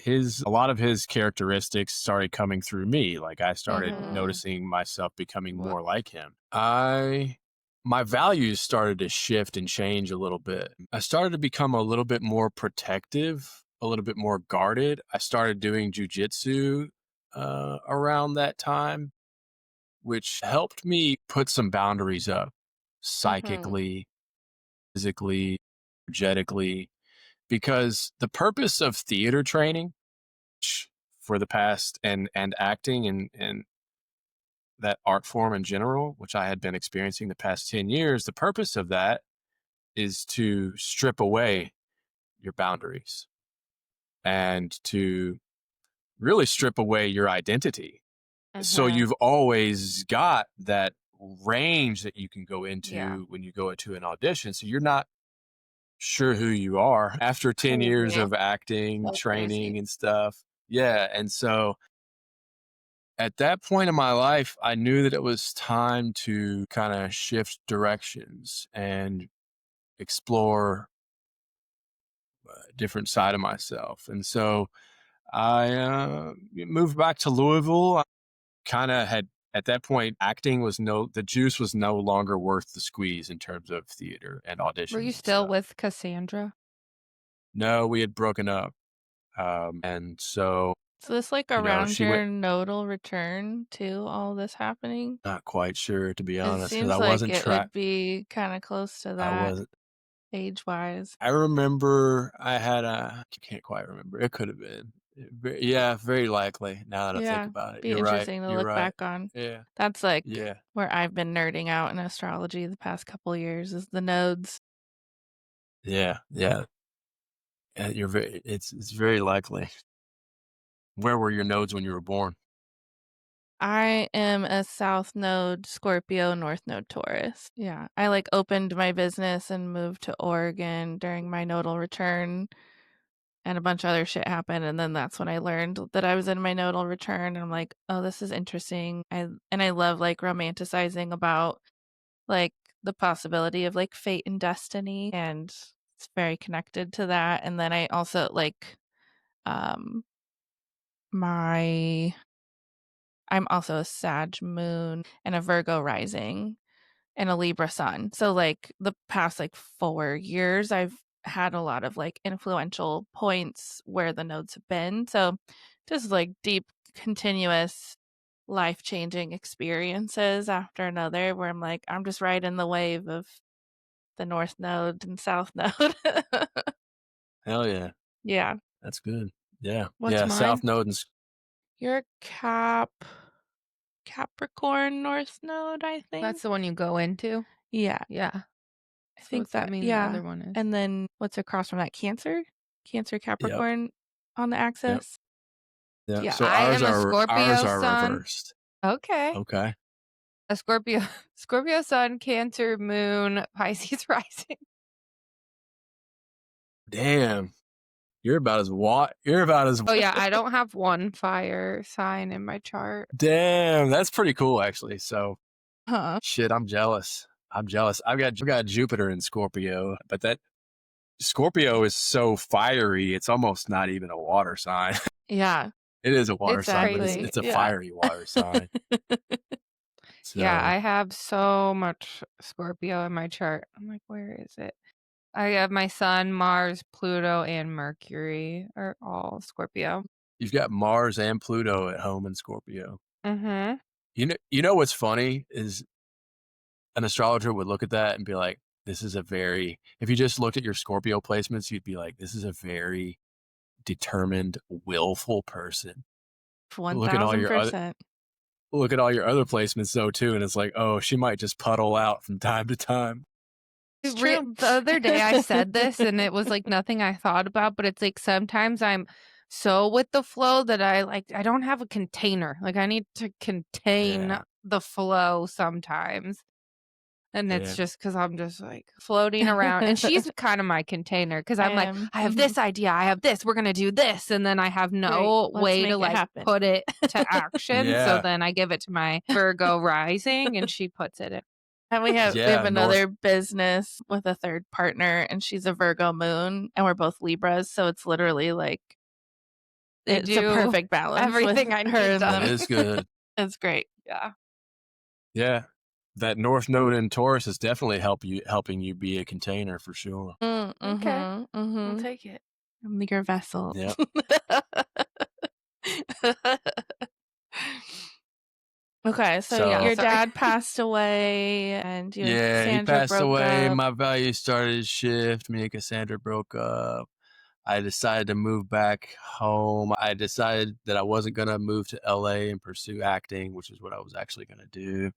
a lot of his characteristics started coming through me. Like I started noticing myself becoming more like him. My values started to shift and change a little bit. I started to become a little bit more protective, a little bit more guarded. I started doing jujitsu around that time, which helped me put some boundaries up psychically, physically, energetically, because the purpose of theater training for the past and acting and that art form in general, which I had been experiencing the past 10 years, the purpose of that is to strip away your boundaries and to really strip away your identity. So you've always got that range that you can go into when you go into an audition. So you're not sure who you are after 10 years of acting, So training crazy. and stuff. Yeah. And so at that point in my life, I knew that it was time to kind of shift directions and explore a different side of myself. And so I moved back to Louisville. I kind of had At that point, acting was the juice was no longer worth the squeeze in terms of theater and Were you auditions and still stuff. with Cassandra? No, we had broken up. And so, So this like around she went, your nodal return too, all this happening? not quite sure, to be It honest, because seems I like wasn't it would be kind of close to I that wasn't. age-wise. I remember I had I can't quite remember. It could have been. Yeah, very likely. Now that I think Yeah, about it, be you're right. interesting to You're look right. back on. Yeah, That's like yeah, where I've been nerding out in astrology the past couple years is the nodes. yeah, yeah. You're very. It's very likely. Where were your nodes when you were born? I am a South Node Scorpio, North Node Taurus. Yeah, I like opened my business and moved to Oregon during my nodal return, and a bunch of other shit happened, and then that's when I learned that I was in my nodal return, and I'm like, "Oh, this is interesting." I love like romanticizing about like the possibility of like fate and destiny, and it's very connected to that. And then I also like um my I'm also a Sag moon and a Virgo rising and a Libra sun. So like the past like 4 years I've had a lot of like influential points where the nodes have been. So just like deep continuous life-changing experiences after another where I'm like I'm just riding the wave of the North Node and South Node. Hell yeah, Yeah. that's good. Yeah, What's yeah. mine? South Node and You're a Capricorn North Node, I That's think. the one you go into? Yeah. Yeah. I So think what's that that mean the yeah. other one is? And then what's across from that? Cancer? Cancer Yep, Capricorn on the yep, axis? yep. Yeah. So I ours am a are Scorpio sun. reversed. Okay. Okay. A Scorpio sun, Cancer moon, Pisces rising. Damn, you're about as what? You're about as. Oh yeah, I don't have one fire sign in my chart. Damn, that's pretty cool, actually. So, Huh. shit, I'm jealous. I'm jealous. I've got Jupiter in Scorpio, but that Scorpio is so fiery. It's almost not even a water sign. Yeah. It is a water It's sign, but crazy. it's a Yeah. fiery water sign. Yeah, So I have so much Scorpio in my chart. I'm like, where is it? I have my sun, Mars, Pluto, and Mercury are all Scorpio. you've got Mars and Pluto at home in Scorpio. Mm-hmm. You know what's funny is an astrologer would look at that and be like, "This is a very." If you just looked at your Scorpio placements, you'd be like, "This is a very determined, willful person." Look at all your other 1000%. look at all your other placements though too, and it's like, oh, she might just puddle out from time to time. It's true. The other day I said this and it was like nothing I thought about, but it's like sometimes I'm so with the flow that I don't have a container. Like I need to contain Yeah, the flow sometimes. And it's yeah, just because I'm just like floating around. And she's kind of my container because I I'm like, am. I have Mhm. this idea. I have this. We're going to do this. And then I have Great. no Let's way to make it like happen. put it to action. So yeah, then I give it to my Virgo rising and she puts it in. And we have yeah. another business with a third partner, and she's a Virgo moon, and we're both Libras, so it's literally like We it's a do perfect balance everything with I her need and That done. them. is good. It's great. Yeah. Yeah, that North Node in Taurus is definitely helping you be a container for sure. Okay. Mm-hmm. We'll Mm-hmm. take it. I'm your vessel. Yep. Okay, so So your Sorry. dad passed away, and you and yeah, he Cassandra passed broke away. up. My values started to shift. Me and Cassandra broke up. I decided to move back home. I decided that I wasn't going to move to LA and pursue acting, which is what I was actually going to do.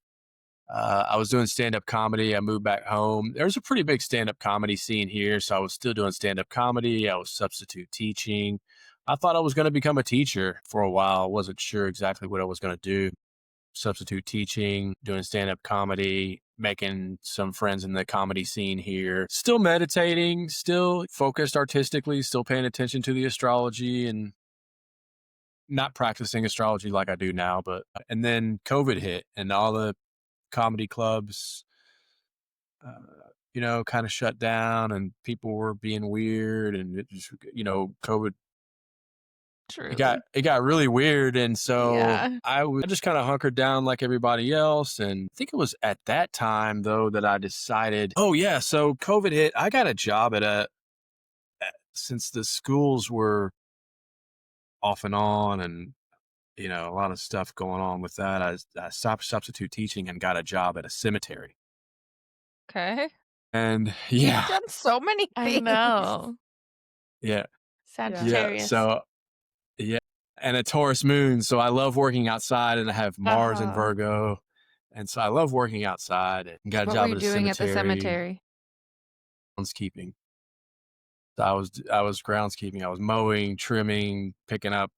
I was doing stand-up comedy. I moved back home. There's a pretty big stand-up comedy scene here, so I was still doing stand-up comedy. I was substitute teaching. I thought I was going to become a teacher for a while. I wasn't sure exactly what I was going to do. Substitute teaching, doing stand-up comedy, making some friends in the comedy scene here. Still meditating, still focused artistically, still paying attention to the astrology and not practicing astrology like I do now. And then COVID hit and all the comedy clubs, kind of shut down and people were being weird and it just, COVID Truly. it got really weird. And so Yeah. I just kind of hunkered down like everybody else. And I think it was at that time though that I decided, oh yeah, so COVID hit. I got a job since the schools were off and on, and a lot of stuff going on with that. I stopped substitute teaching and got a job at a cemetery. Okay. And You've yeah, done so many I things. know. yeah, Sagittarius. So yeah, and a Taurus moon. So I love working outside, and I have Mars in Uh-huh. Virgo, and so I love working outside. And got a What were job you at a doing at the cemetery, cemetery? groundskeeping. So I was groundskeeping. I was mowing, trimming, picking up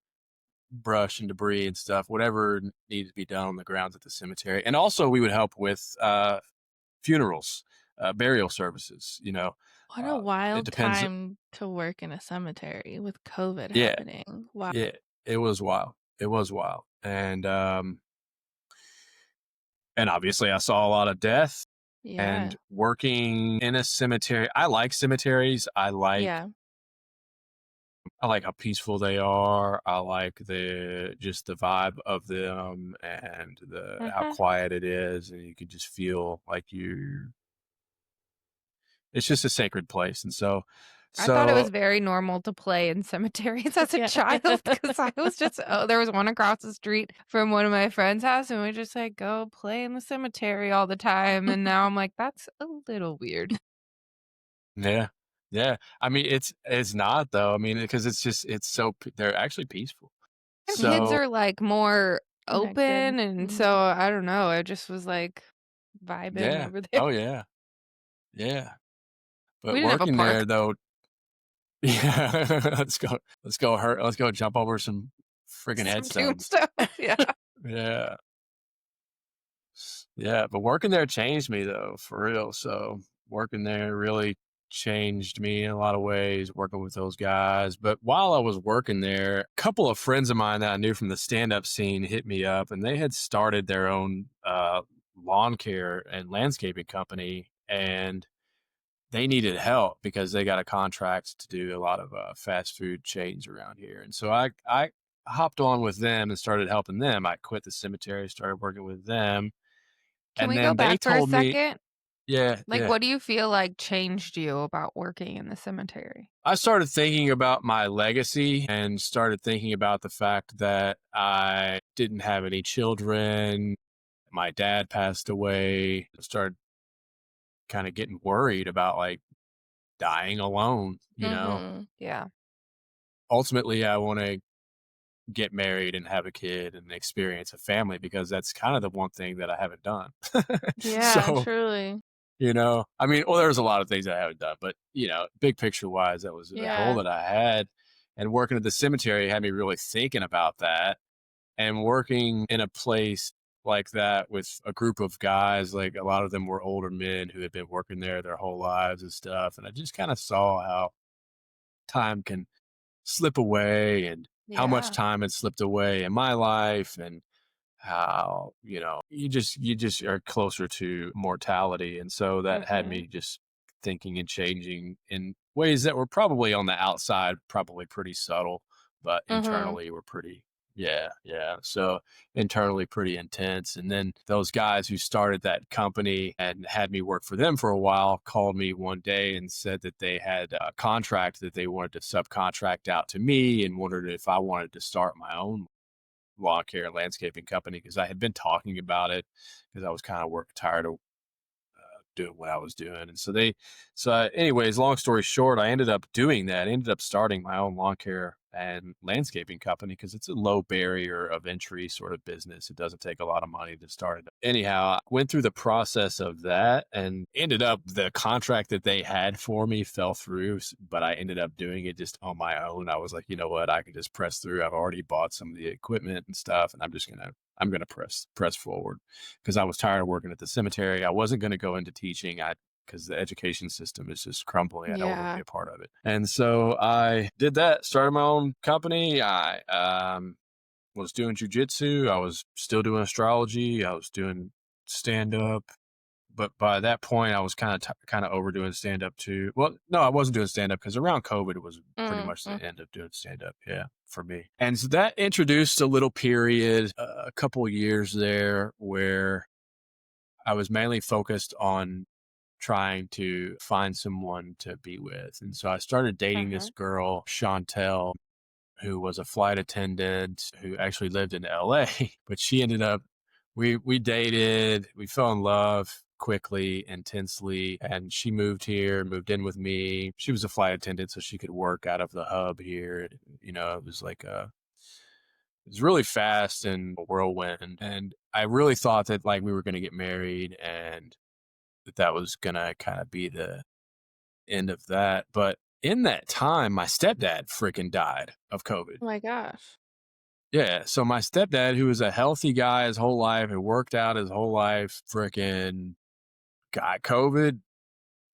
brush and debris and stuff, whatever needed to be done on the grounds at the cemetery. And also we would help with funerals, burial services. What a It wild depends. time to work in a cemetery with COVID Yeah, happening. Wow. yeah, it was wild. It was wild. And obviously I saw a lot of death. Yeah. And working in a cemetery, I like cemeteries. Yeah. I like how peaceful they are. I like just the vibe of them, and how Uh-huh. quiet it is, and you can just feel like it's just a sacred place. And I thought it was so very normal to play in cemeteries as a Yeah. child because I was just, there was one across the street from one of my friends' house, and we just like go play in the cemetery all the time. And now I'm like, that's a little weird. yeah, yeah. I mean, it's not though. I mean, because they're actually peaceful. And kids So are like more Connected. open. And Mhm. so I don't know. I just was like vibing yeah, over there. oh yeah, yeah. We But didn't have a working park. there though, yeah, let's go jump over some friggin' Some headstones. tombstones. Yeah. Yeah. Yeah, but working there changed me though, for real. So working there really changed me in a lot of ways, working with those guys. But while I was working there, a couple of friends of mine that I knew from the stand-up scene hit me up, and they had started their own lawn care and landscaping company, and they needed help because they got a contract to do a lot of fast food chains around here. And so I hopped on with them and started helping them. I quit the cemetery, started working with them. Can And we go then they back for a told me, second? yeah, Like, yeah. what do you feel like changed you about working in the cemetery? I started thinking about my legacy and started thinking about the fact that I didn't have any children. My dad passed away. I started kind of getting worried about like dying alone. Mhm. Yeah. Ultimately, I want to get married and have a kid and experience a family because that's kind of the one thing that I haven't done. Yeah, So, truly. I mean, well, there's a lot of things that I haven't done, but big picture wise, that was the goal Yeah. that I had. And working at the cemetery had me really thinking about that. And working in a place like that with a group of guys, like a lot of them were older men who had been working there their whole lives and stuff. And I just kind of saw how time can slip away, and how much Yeah. time had slipped away in my life, and how you just are closer to mortality. And so that had Mhm. me just thinking and changing in ways that were probably on the outside probably pretty subtle, but Mhm. internally were pretty, yeah, so internally pretty intense. And then those guys who started that company and had me work for them for a while called me one day and said that they had a contract that they wanted to subcontract out to me, and wondered if I wanted to start my own lawn care landscaping company, because I had been talking about it because I was kind of tired of doing what I was doing. And anyways, long story short, I ended up doing that. I ended up starting my own lawn care and landscaping company because it's a low barrier of entry sort of business. It doesn't take a lot of money to start it. Anyhow, I went through the process of that and ended up the contract that they had for me fell through, but I ended up doing it just on my own. I was like, you know what, I can just press through. I've already bought some of the equipment and stuff, and I'm gonna press forward because I was tired of working at the cemetery. I wasn't going to go into teaching. Because the education system is just crumbling. I don't want to be Yeah. a part of it. And so I did that, started my own company. I was doing jujitsu. I was still doing astrology. I was doing stand up, but by that point, I was kind of overdoing stand up too. Well, no, I wasn't doing stand up because around COVID, it was pretty much the end of doing stand up. Yeah, for me. And so that introduced a little period, a couple of years there where I was mainly focused on trying to find someone to be with. And so I started dating this girl, Chantel, who was a flight attendant who actually lived in LA, but she ended up, we dated, we fell in love quickly, intensely, and she moved in with me. She was a flight attendant, so she could work out of the hub here. You know, it was like it was really fast and a whirlwind. And I really thought that like we were going to get married and that was going to kind of be the end of that. But in that time, my stepdad freaking died of COVID. Oh my gosh. Yeah. So my stepdad, who was a healthy guy his whole life, had worked out his whole life, freaking got COVID.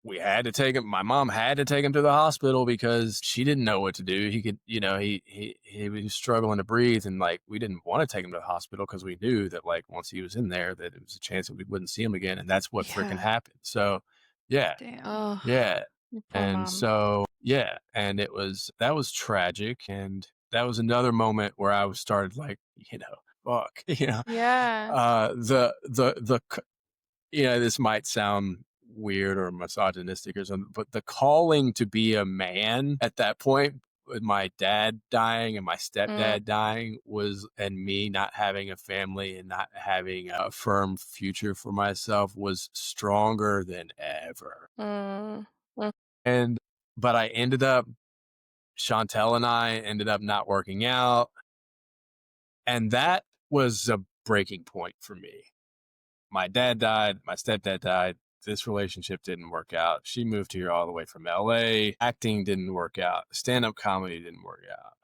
We had to take him. My mom had to take him to the hospital because she didn't know what to do. He could, you know, he was struggling to breathe, and like we didn't want to take him to the hospital because we knew that like once he was in there, that it was a chance that we wouldn't see him again, and that's what freaking happened. So, yeah, Damn. Oh, yeah. your poor And mom. so, yeah, and that was tragic. And that was another moment where I was started like, you know, fuck, you know, Yeah. you know, this might sound weird or misogynistic or something, but the calling to be a man at that point with my dad dying and my stepdad dying was, and me not having a family and not having a firm future for myself was stronger than ever. And, but Chantel and I ended up not working out. And that was a breaking point for me. My dad died, my stepdad died. This relationship didn't work out. She moved here all the way from LA. Acting didn't work out. Stand-up comedy didn't work out.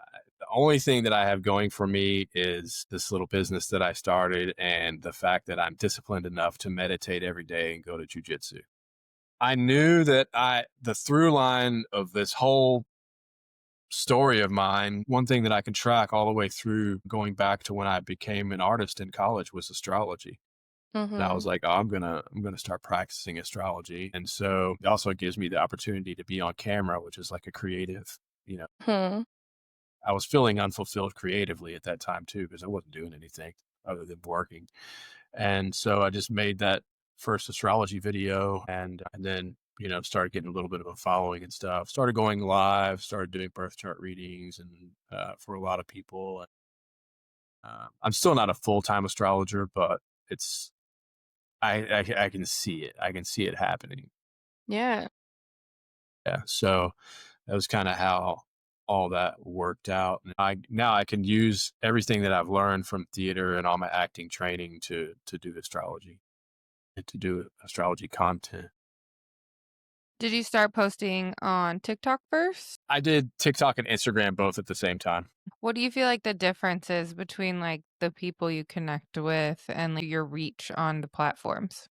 The only thing that I have going for me is this little business that I started and the fact that I'm disciplined enough to meditate every day and go to jujitsu. I knew that the through line of this whole story of mine, one thing that I could track all the way through going back to when I became an artist in college was astrology. And I was like, oh, I'm gonna start practicing astrology. And so it also gives me the opportunity to be on camera, which is like a creative, you know. I was feeling unfulfilled creatively at that time too, because I wasn't doing anything other than working. And so I just made that first astrology video and then, you know, started getting a little bit of a following and stuff. Started going live, started doing birth chart readings and for a lot of people. I'm still not a full-time astrologer, but it's I can see it. I can see it happening. Yeah. Yeah. So that was kind of how all that worked out. And now I can use everything that I've learned from theater and all my acting training to do astrology and to do astrology content. Did you start posting on TikTok first? I did TikTok and Instagram both at the same time. What do you feel like the difference is between like the people you connect with and like your reach on the platforms?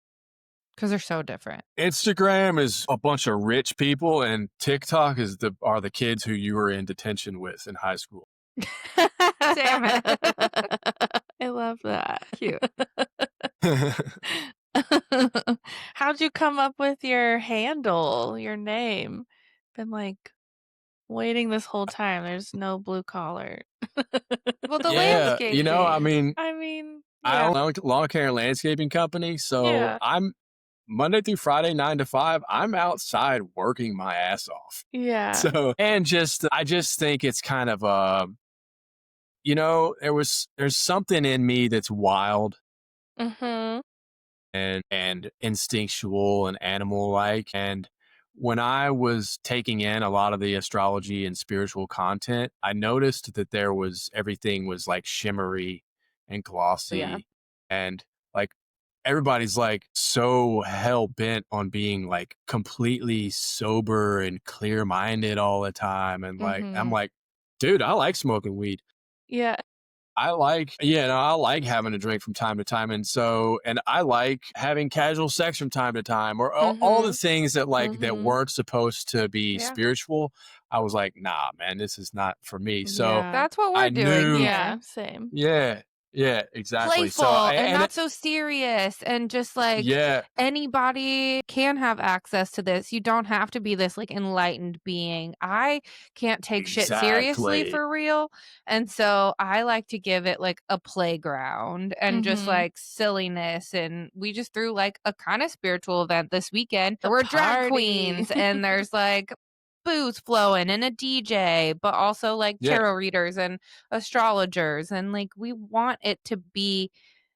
Because they're so different. Instagram is a bunch of rich people, and TikTok are the kids who you were in detention with in high school. Damn it. I love that. Cute. How'd you come up with your handle, your name? Been like waiting this whole time. There's no blue collar. Well, the Yeah, you know, I landscaping. mean, yeah. I own a lawn care and landscaping company, so Yeah. I'm Monday through Friday, 9 to 5, I'm outside working my ass off. Yeah. So, and I just think it's kind of, you know, there's something in me that's wild and instinctual and animal like. And when I was taking in a lot of the astrology and spiritual content, I noticed that everything was like shimmery and glossy and like everybody's like so hell bent on being like completely sober and clear minded all the time. And like, I'm like, dude, I like smoking weed. Yeah. I like having a drink from time to time. And I like having casual sex from time to time or all the things that that weren't supposed to be spiritual. I was like, nah, man, this is not for me. So That's what we're I doing knew, here. Yeah. Same. yeah. Yeah, exactly. So, playful and and not so serious, and just like yeah, anybody can have access to this. You don't have to be this like enlightened being. I can't take shit seriously exactly. for real. And so I like to give it like a playground and just Mm-hmm. like silliness. And we just threw like a kind of spiritual event this weekend. A We're drag party. queens and there's like booze flowing and a DJ, but also like Yeah, tarot readers and astrologers. And like we want it to be,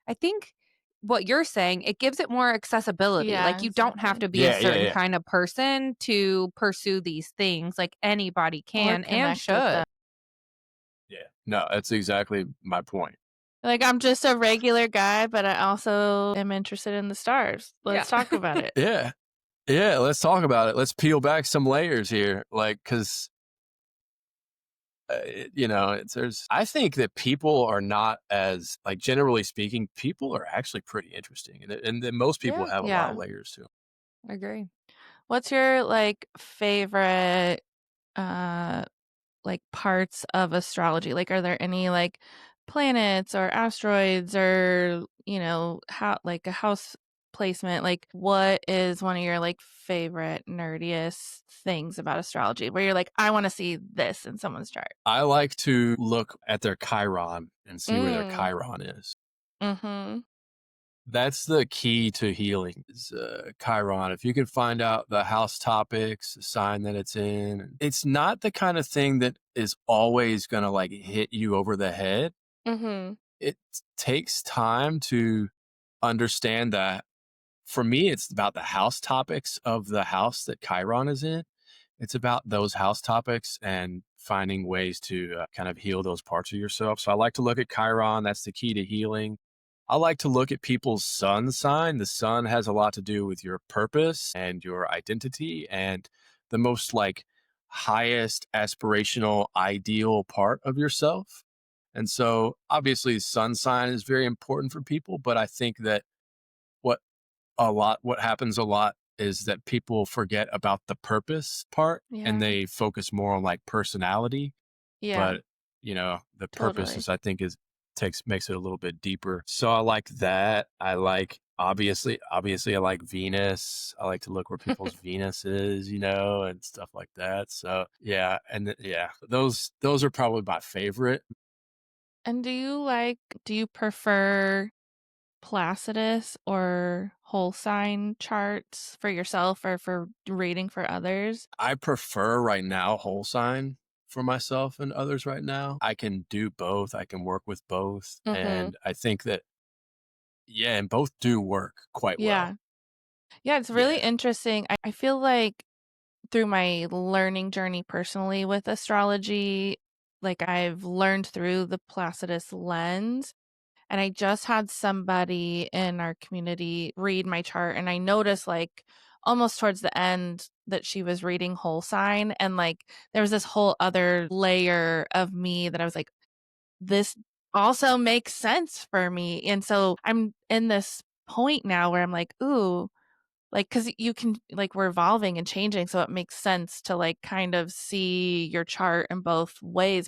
I think what you're saying, it gives it more accessibility. Yeah, Like you don't have exactly. to be a yeah, yeah, certain yeah, kind of person to pursue these things. Like anybody Or can and connect with should. them. yeah. No, that's exactly my point. Like, I'm just a regular guy, but I also am interested in the stars. Yeah. Let's talk about it. Yeah, yeah. Let's talk about it. Let's peel back some layers here, like because it's there's. I think that people are not as like generally speaking, people are actually pretty interesting, and then most people Yeah, have a lot of Yeah. layers to 'em. I agree. What's your like favorite uh like parts of astrology? Like, are there any like planets or asteroids or, how like a house placement? Like, what is one of your like favorite nerdiest things about astrology where you're like, I want to see this in someone's chart? I like to look at their Chiron and see where their Mm. Chiron is. Mm-hmm. That's the key to healing is Chiron. If you can find out the house topics, the sign that it's in, it's not the kind of thing that is always going to like hit you over the head. Mm-hmm. It takes time to understand that. For me, it's about the house topics of the house that Chiron is in. It's about those house topics and finding ways to kind of heal those parts of yourself. So I like to look at Chiron. That's the key to healing. I like to look at people's sun sign. The sun has a lot to do with your purpose and your identity and the most like highest aspirational ideal part of yourself. And so obviously sun sign is very important for people, but I think that what what happens a lot is that people forget about the purpose part and Yeah. they focus more on like personality. Yeah, But the purpose totally. is, I think, is makes it a little bit deeper. So I like that. I like obviously I like Venus. I like to look where people's Venus is, and stuff like that. So yeah, and yeah, those are probably my favorite. And do you prefer Placidus or whole sign charts for yourself or for reading for others? I prefer right now whole sign for myself and others right now. I can do both. I can work with both. Mm-hmm. And I think that, yeah, and both do work quite well. Yeah. Yeah, it's really Yeah. interesting. I feel like through my learning journey personally with astrology, like I've learned through the Placidus lens. And I just had somebody in our community read my chart, and I noticed like almost towards the end that she was reading whole sign. And like there was this whole other layer of me that I was like, this also makes sense for me. And so I'm in this point now where I'm like, ooh, like, because you can, like, we're evolving and changing. So it makes sense to, like, kind of see your chart in both ways.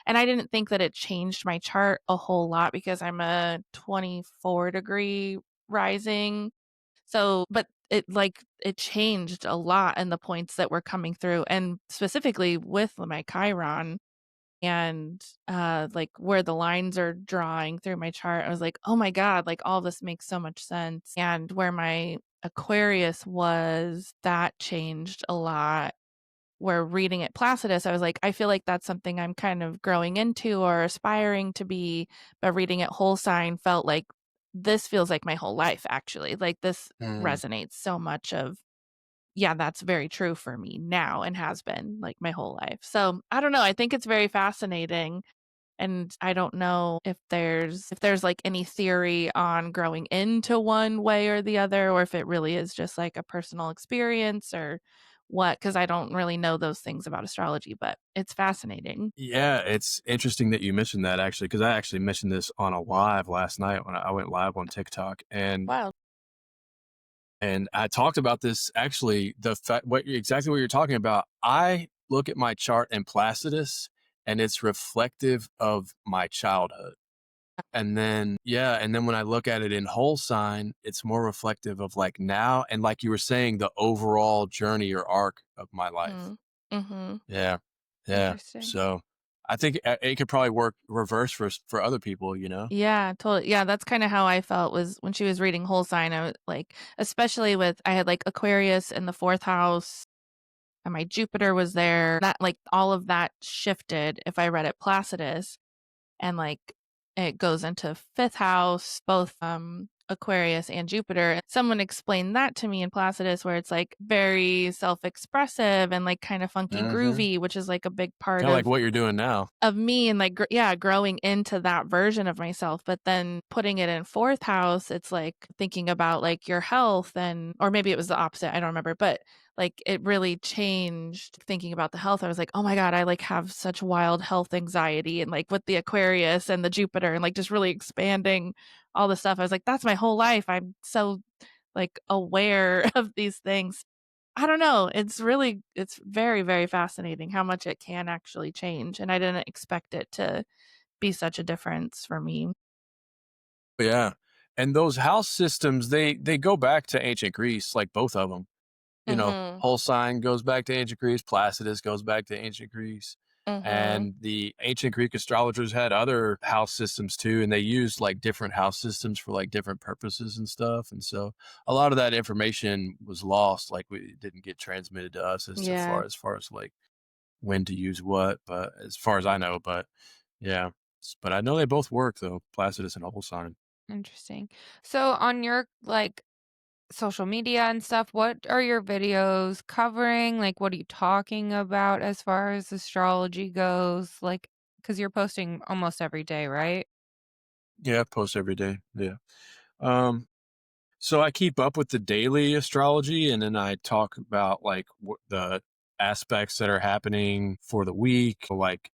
And I didn't think that it changed my chart a whole lot because I'm a 24-degree rising. So, but it changed a lot in the points that were coming through. And specifically with my Chiron and like where the lines are drawing through my chart, I was like, oh my God, like all this makes so much sense. And where my Aquarius was, that changed a lot. Where reading it Placidus, I was like, I feel like that's something I'm kind of growing into or aspiring to be. But reading it whole sign felt like this feels like my whole life, actually. Like this Mm. resonates so much of, yeah, that's very true for me now and has been like my whole life. So I don't know. I think it's very fascinating. And I don't know if there's like any theory on growing into one way or the other, or if it really is just like a personal experience or what, because I don't really know those things about astrology, but it's fascinating. Yeah, it's interesting that you mentioned that actually, because I actually mentioned this on a live last night when I went live on TikTok, and Wow. I talked about this actually. The fact exactly what you're talking about. I look at my chart in Placidus, and it's reflective of my childhood. And then when I look at it in whole sign, it's more reflective of like now, and like you were saying, the overall journey or arc of my life. Mm. Mhm. Yeah. Yeah. Interesting. So I think it could probably work reverse for other people, you know? Yeah, totally. Yeah, that's kinda how I felt was when she was reading whole sign, I was like especially with I had, like, Aquarius in the 4th house, and my Jupiter was there. That like, all of that shifted if I read it Placidus. And like it goes into fifth house, both Aquarius and Jupiter. Someone explained that to me in Placidus, where it's like very self-expressive and like kind of funky Mm-hmm. groovy, which is like a big part Kind of like what you're doing now. of me and like yeah, growing into that version of myself. But then putting it in fourth house, it's like thinking about like your health, and or maybe it was the opposite, I don't remember, but like it really changed thinking about the health. I was like, oh my god, I like have such wild health anxiety, and like with the Aquarius and the Jupiter and like just really expanding all the stuff, I was like, that's my whole life. I'm so like aware of these things. I don't know. It's very, very fascinating how much it can actually change, and I didn't expect it to be such a difference for me. Yeah. And those house systems, they go back to ancient Greece, like both of them. You know, Mhm. whole sign goes back to ancient Greece, Placidus goes back to ancient Greece. Mhm. And the ancient Greek astrologers had other house systems too, and they used like different house systems for like different purposes and stuff. And so a lot of that information was lost, like we didn't get transmitted to us as to Yeah. far as like when to use what, but as far as I know, but yeah. But I know they both work though, Placidus and whole sign. Interesting. So on your like social media and stuff, what are your videos covering? Like, what are you talking about as far as astrology goes? Like, because you're posting almost every day, right? Yeah, I post every day. Yeah. Um, so I keep up with the daily astrology, and then I talk about like the aspects that are happening for the week, like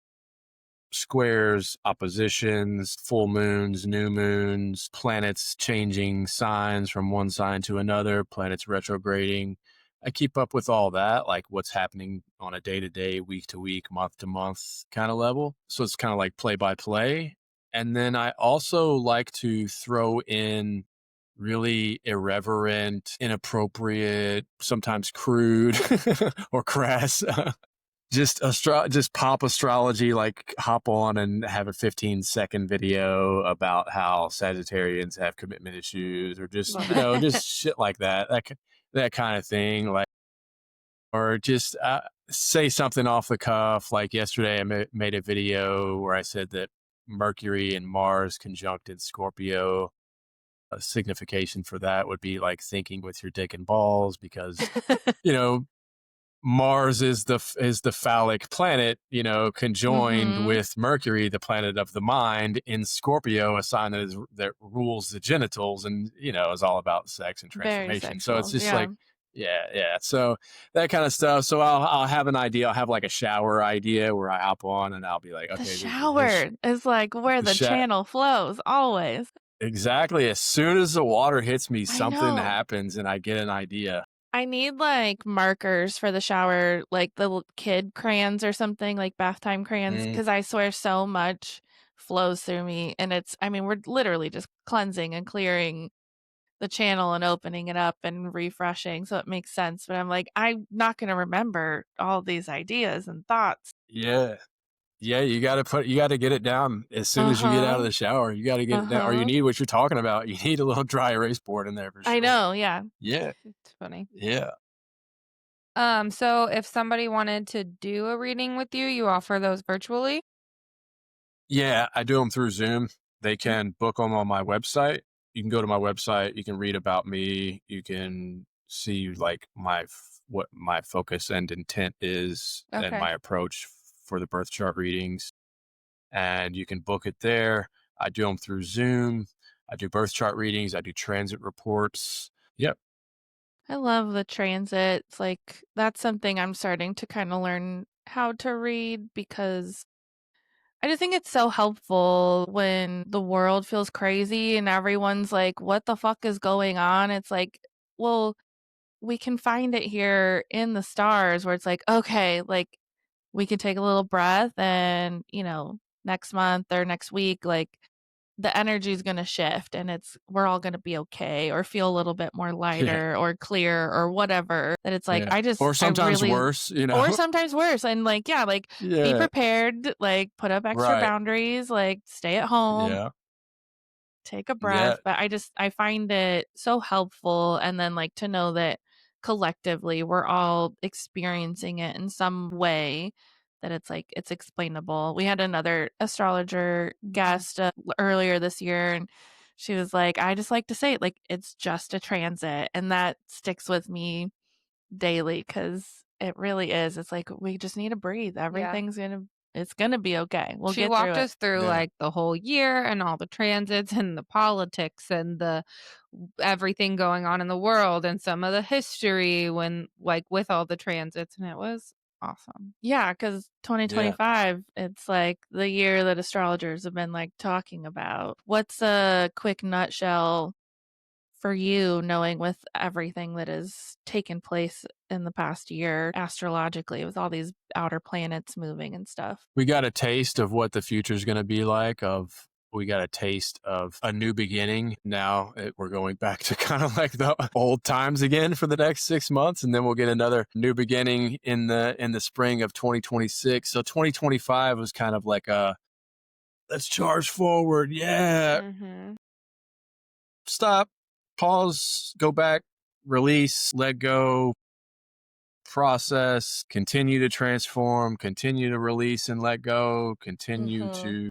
squares, oppositions, full moons, new moons, planets changing signs from one sign to another, planets retrograding. I keep up with all that, like what's happening on a day to day, week to week, month to month kind of level. So it's kind of like play by play. And then I also like to throw in really irreverent, inappropriate, sometimes crude or crass just pop astrology, like hop on and have a 15-second video about how Sagittarians have commitment issues, or just, Love you it. know, just shit like that. That kind of thing. Like, or just say something off the cuff. Like yesterday, I made a video where I said that Mercury and Mars conjunct in Scorpio. A signification for that would be like thinking with your dick and balls, because, you know, Mars is the phallic planet, you know, conjoined Mhm. with Mercury, the planet of the mind, in Scorpio, a sign that rules the genitals, and you know is all about sex and Very transformation. So it's sexual. just Yeah. like, yeah. So that kind of stuff. So I'll have an idea. I'll have like a shower idea where I hop on and I'll be like, The okay, shower is like where the the sha- channel flows always. exactly. As soon as the water hits me, I something know. happens, and I get an idea. I need like markers for the shower, like the kid crayons or something, like bath time crayons, Mm, because I swear so much flows through me. And I mean, we're literally just cleansing and clearing the channel and opening it up and refreshing. So it makes sense. But I'm like, I'm not going to remember all these ideas and thoughts. yeah. Yeah, you got to get it down as soon Uh as you get out huh. of the shower. You got to get Uh it down, or you huh. need what you're talking about. You need a little dry erase board in there for I sure. know. Yeah. Yeah, It's funny. yeah, So if somebody wanted to do a reading with you, you offer those virtually? yeah. I do them through Zoom. They can book them on my website. You can go to my website. You can read about me. You can see like what my focus and intent is, and Okay. my approach for the birth chart readings. And you can book it there. I do them through Zoom. I do birth chart readings. I do transit reports. Yep. I love the transits. Like, that's something I'm starting to kind of learn how to read because I just think it's so helpful when the world feels crazy and everyone's like, what the fuck is going on? It's like, well, we can find it here in the stars where it's like, okay, like we can take a little breath and, next month or next week, like the energy is going to shift and we're all going to be okay or feel a little bit more lighter or clear or whatever. That it's like, or sometimes worse, you know, or sometimes worse. And like, yeah, like be prepared, like put up extra Right. boundaries, like stay at home, Yeah. take a breath. But I find it so helpful. And then like to know that collectively we're all experiencing it in some way, that it's like it's explainable. We had another astrologer guest earlier this year, and she was like, I just like to say it, like it's just a transit. And that sticks with me daily because it really is. It's like we just need to breathe. Everything's it's gonna be okay. We'll She get through walked it. us through like the whole year and all the transits and the politics and the everything going on in the world and some of the history when like with all the transits, and it was awesome. Yeah, because 2025, it's like the year that astrologers have been like talking about. What's a quick nutshell for you, knowing with everything that has taken place in the past year astrologically with all these outer planets moving and stuff? We got a taste of what the future is going to be like. We got a taste of a new beginning. Now we're going back to kind of like the old times again for the next 6 months, and then we'll get another new beginning in the spring of 2026. So 2025 was kind of like let's charge forward. Yeah. Stop, pause, go back, release, let go, process, continue to transform, continue to release and let go, continue to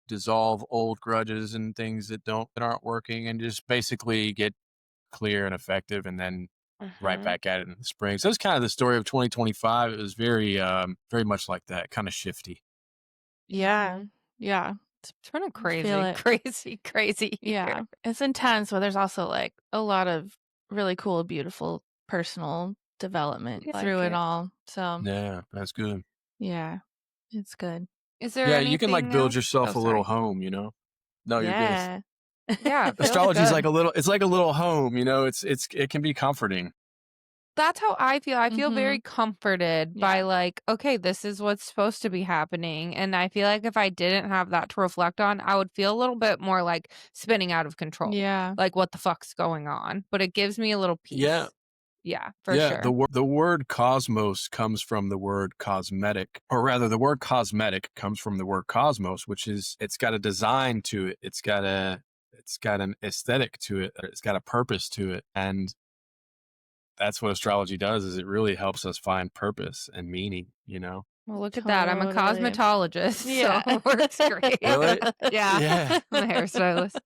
dissolve old grudges and things that aren't working, and just basically get clear and effective, and then right back at it in the spring. So that's kind of the story of 2025. It was very much like that, kind of shifty. Yeah. Yeah. It's been a Feel it. crazy year. Yeah. It's intense, but there's also like a lot of really cool, beautiful personal development through it all. So Yeah, that's good. yeah, it's good. Is there Yeah, anything you can like build else? yourself a little home, you know? No, you're good. Yeah. Yeah, it feels Astrology is good. like it's like a little home, you know? It can be comforting. That's how I feel. I feel very comforted by like, okay, this is what's supposed to be happening. And I feel like if I didn't have that to reflect on, I would feel a little bit more like spinning out of control. Yeah. Like what the fuck's going on? But it gives me a little peace. Yeah. Yeah, for sure. The word cosmos comes from the word cosmetic, or rather the word cosmetic comes from the word cosmos, which is it's got a design to it. It's got an aesthetic to it. It's got a purpose to it. And that's what astrology does, is it really helps us find purpose and meaning, you know? Well, look at that. I'm a Totally. cosmetologist. Yeah. So it works great. Really? Yeah. Yeah. I'm a hairstylist.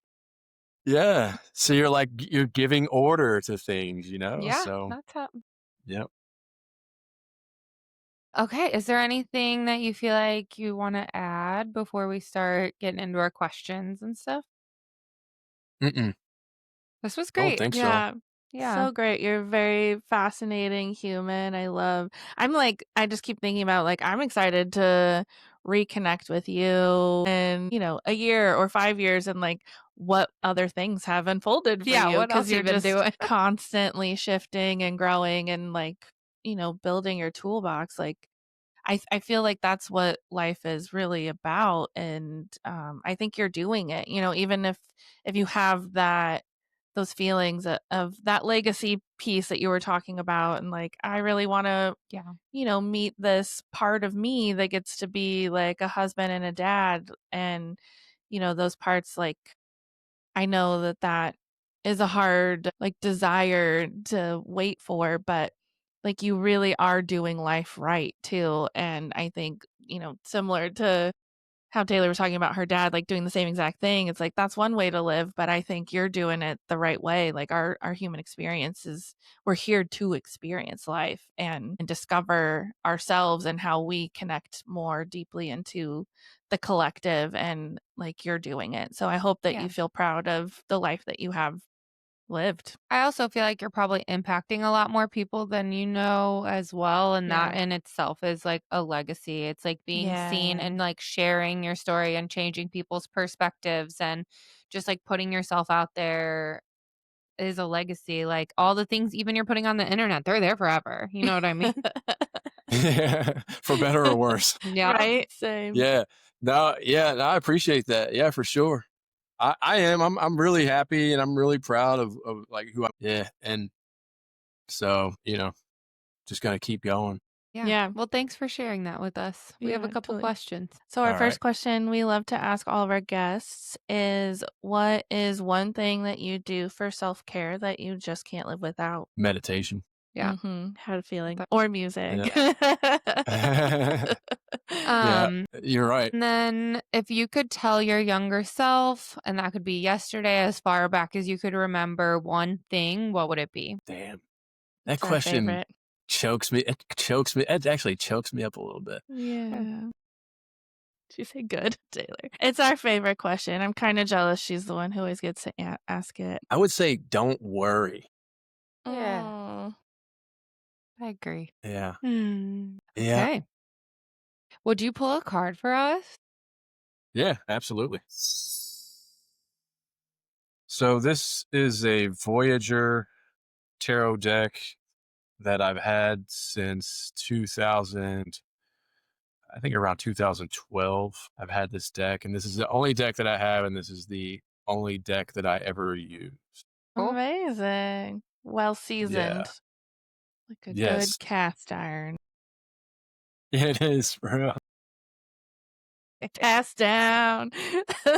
Yeah. So you're giving order to things, you know? Yeah. So, That's how. yep. Okay. Is there anything that you feel like you want to add before we start getting into our questions and stuff? Mm-mm. This was I don't great. think so. Yeah. Yeah. So great. You're a very fascinating human. I just keep thinking about like, I'm excited to reconnect with you in, a year or 5 years, and like what other things have unfolded for Yeah, you. what else Because you you're been just doing? constantly shifting and growing and like, building your toolbox. Like, I feel like that's what life is really about. And I think you're doing it, even if you have those feelings of that legacy piece that you were talking about. And like, I really want to, meet this part of me that gets to be like a husband and a dad. And, those parts, like, I know that is a hard like desire to wait for, but like you really are doing life right too. And I think, similar to how Taylor was talking about her dad, like doing the same exact thing. It's like, that's one way to live, but I think you're doing it the right way. Like our human experience we're here to experience life and discover ourselves and how we connect more deeply into the collective, and like you're doing it. So I hope that you feel proud of the life that you have lived. I also feel like you're probably impacting a lot more people than you know as well. And that in itself is like a legacy. It's like being seen and like sharing your story and changing people's perspectives and just like putting yourself out there is a legacy. Like all the things even you're putting on the internet, they're there forever. You know what I mean? Yeah. For better or worse. Yeah. Right? Same. Yeah. No, I appreciate that. Yeah, for sure. I am. I'm really happy and I'm really proud of like who I yeah. And so, just gonna keep going. Yeah. Well, thanks for sharing that with us. We have a Yeah, couple totally. questions. So our All first right. question we love to ask all of our guests is, what is one thing that you do for self-care that you just can't live without? Meditation. Yeah. Had a feeling. That's- Or music. Yeah, you're right. And then if you could tell your younger self, and that could be yesterday as far back as you could remember, one thing, what would it be? Damn. That It's our question favorite. chokes me. It chokes me. It actually chokes me up a little bit. Yeah. Did you say good, Taylor? It's our favorite question. I'm kind of jealous she's the one who always gets to ask it. I would say don't worry. Yeah. Oh. I agree. Yeah. Yeah. Yeah. Would you pull a card for us? Yeah, absolutely. So this is a Voyager tarot deck that I've had since 2000, I think around 2012. I've had this deck, and this is the only deck that I have, and this is the only deck that I ever use. Cool. Amazing. Well seasoned. Like a Yes. good cast iron. It is, bro. Passed down.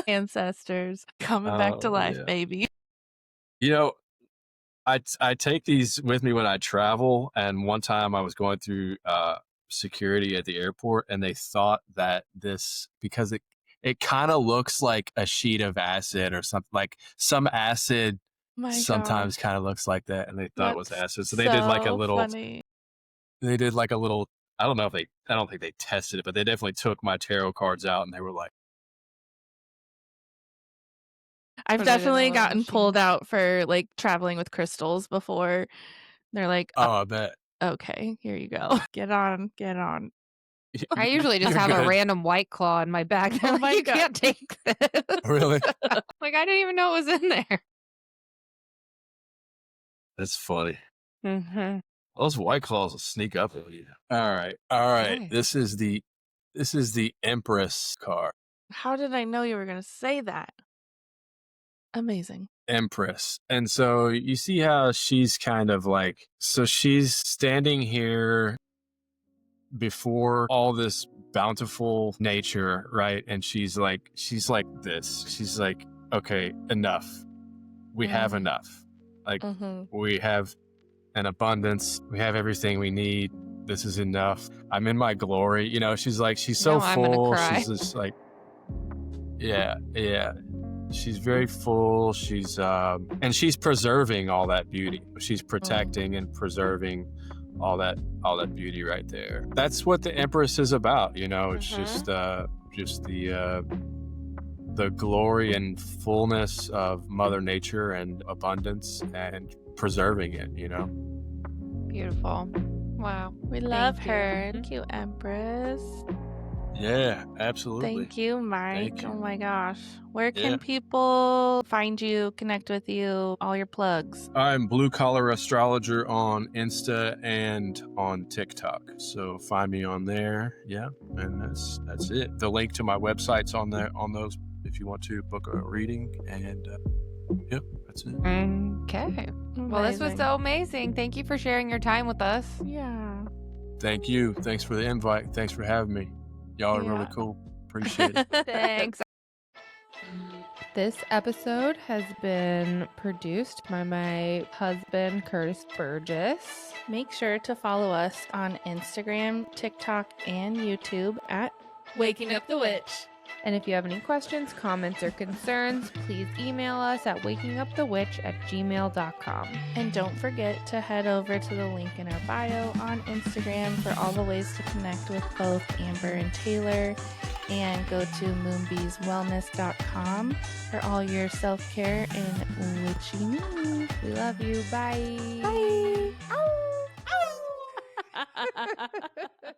Ancestors coming back to life, Yeah. baby. I take these with me when I travel, and one time I was going through security at the airport, and they thought that because it kind of looks like a sheet of acid or something, like some acid My sometimes gosh. kind of looks like that, and they thought it was That's acid. So they did like a so little funny. I don't know if I don't think they tested it, but they definitely took my tarot cards out, and they were like, I've Put it in a definitely little gotten machine. pulled out for like traveling with crystals before. They're like, oh, I bet. okay, here you go. Get on. I usually just You're have a good. random White Claw in my bag. They're Oh like, my you God. can't take this. Really? Like, I didn't even know it was in there. That's funny. Mm-hmm. Those White Claws will sneak up on you. All right. Okay. This is the Empress card. How did I know you were going to say that? Amazing. Empress. And so you see how she's kind of like, so she's standing here before all this bountiful nature, right? And she's like this. She's like, okay, enough. We have enough. Like, we have an abundance. We have everything we need. This is enough. I'm in my glory. She's like, she's so Now I'm gonna full. cry. She's just like, yeah. She's very full. She's and she's preserving all that beauty. She's protecting and preserving all that beauty right there. That's what the Empress is about. It's just the glory and fullness of Mother Nature and abundance and preserving it. Beautiful. Wow. We love Thank you. her. Thank you, Empress. Yeah, absolutely. Thank you, Mike. Thank you. Oh my gosh. Where can Yeah. people find you, connect with you, all your plugs? I'm Blue Collar Astrologer on Insta and on TikTok. So find me on there. Yeah, and that's it. The link to my website's on those if you want to book a reading. And yep, that's it. Okay. Well, this was Amazing. so amazing. Thank you for sharing your time with us. Yeah. Thank you. Thanks for the invite. Thanks for having me. Y'all are really Yeah. cool. Appreciate it. Thanks. This episode has been produced by my husband, Curtis Burgess. Make sure to follow us on Instagram, TikTok, and YouTube at Waking Up the Witch. And if you have any questions, comments, or concerns, please email us at wakingupthewitch@gmail.com. And don't forget to head over to the link in our bio on Instagram for all the ways to connect with both Amber and Taylor. And go to moonbeeswellness.com for all your self-care and witchy needs. We love you. Bye. Bye. Ow. Ow.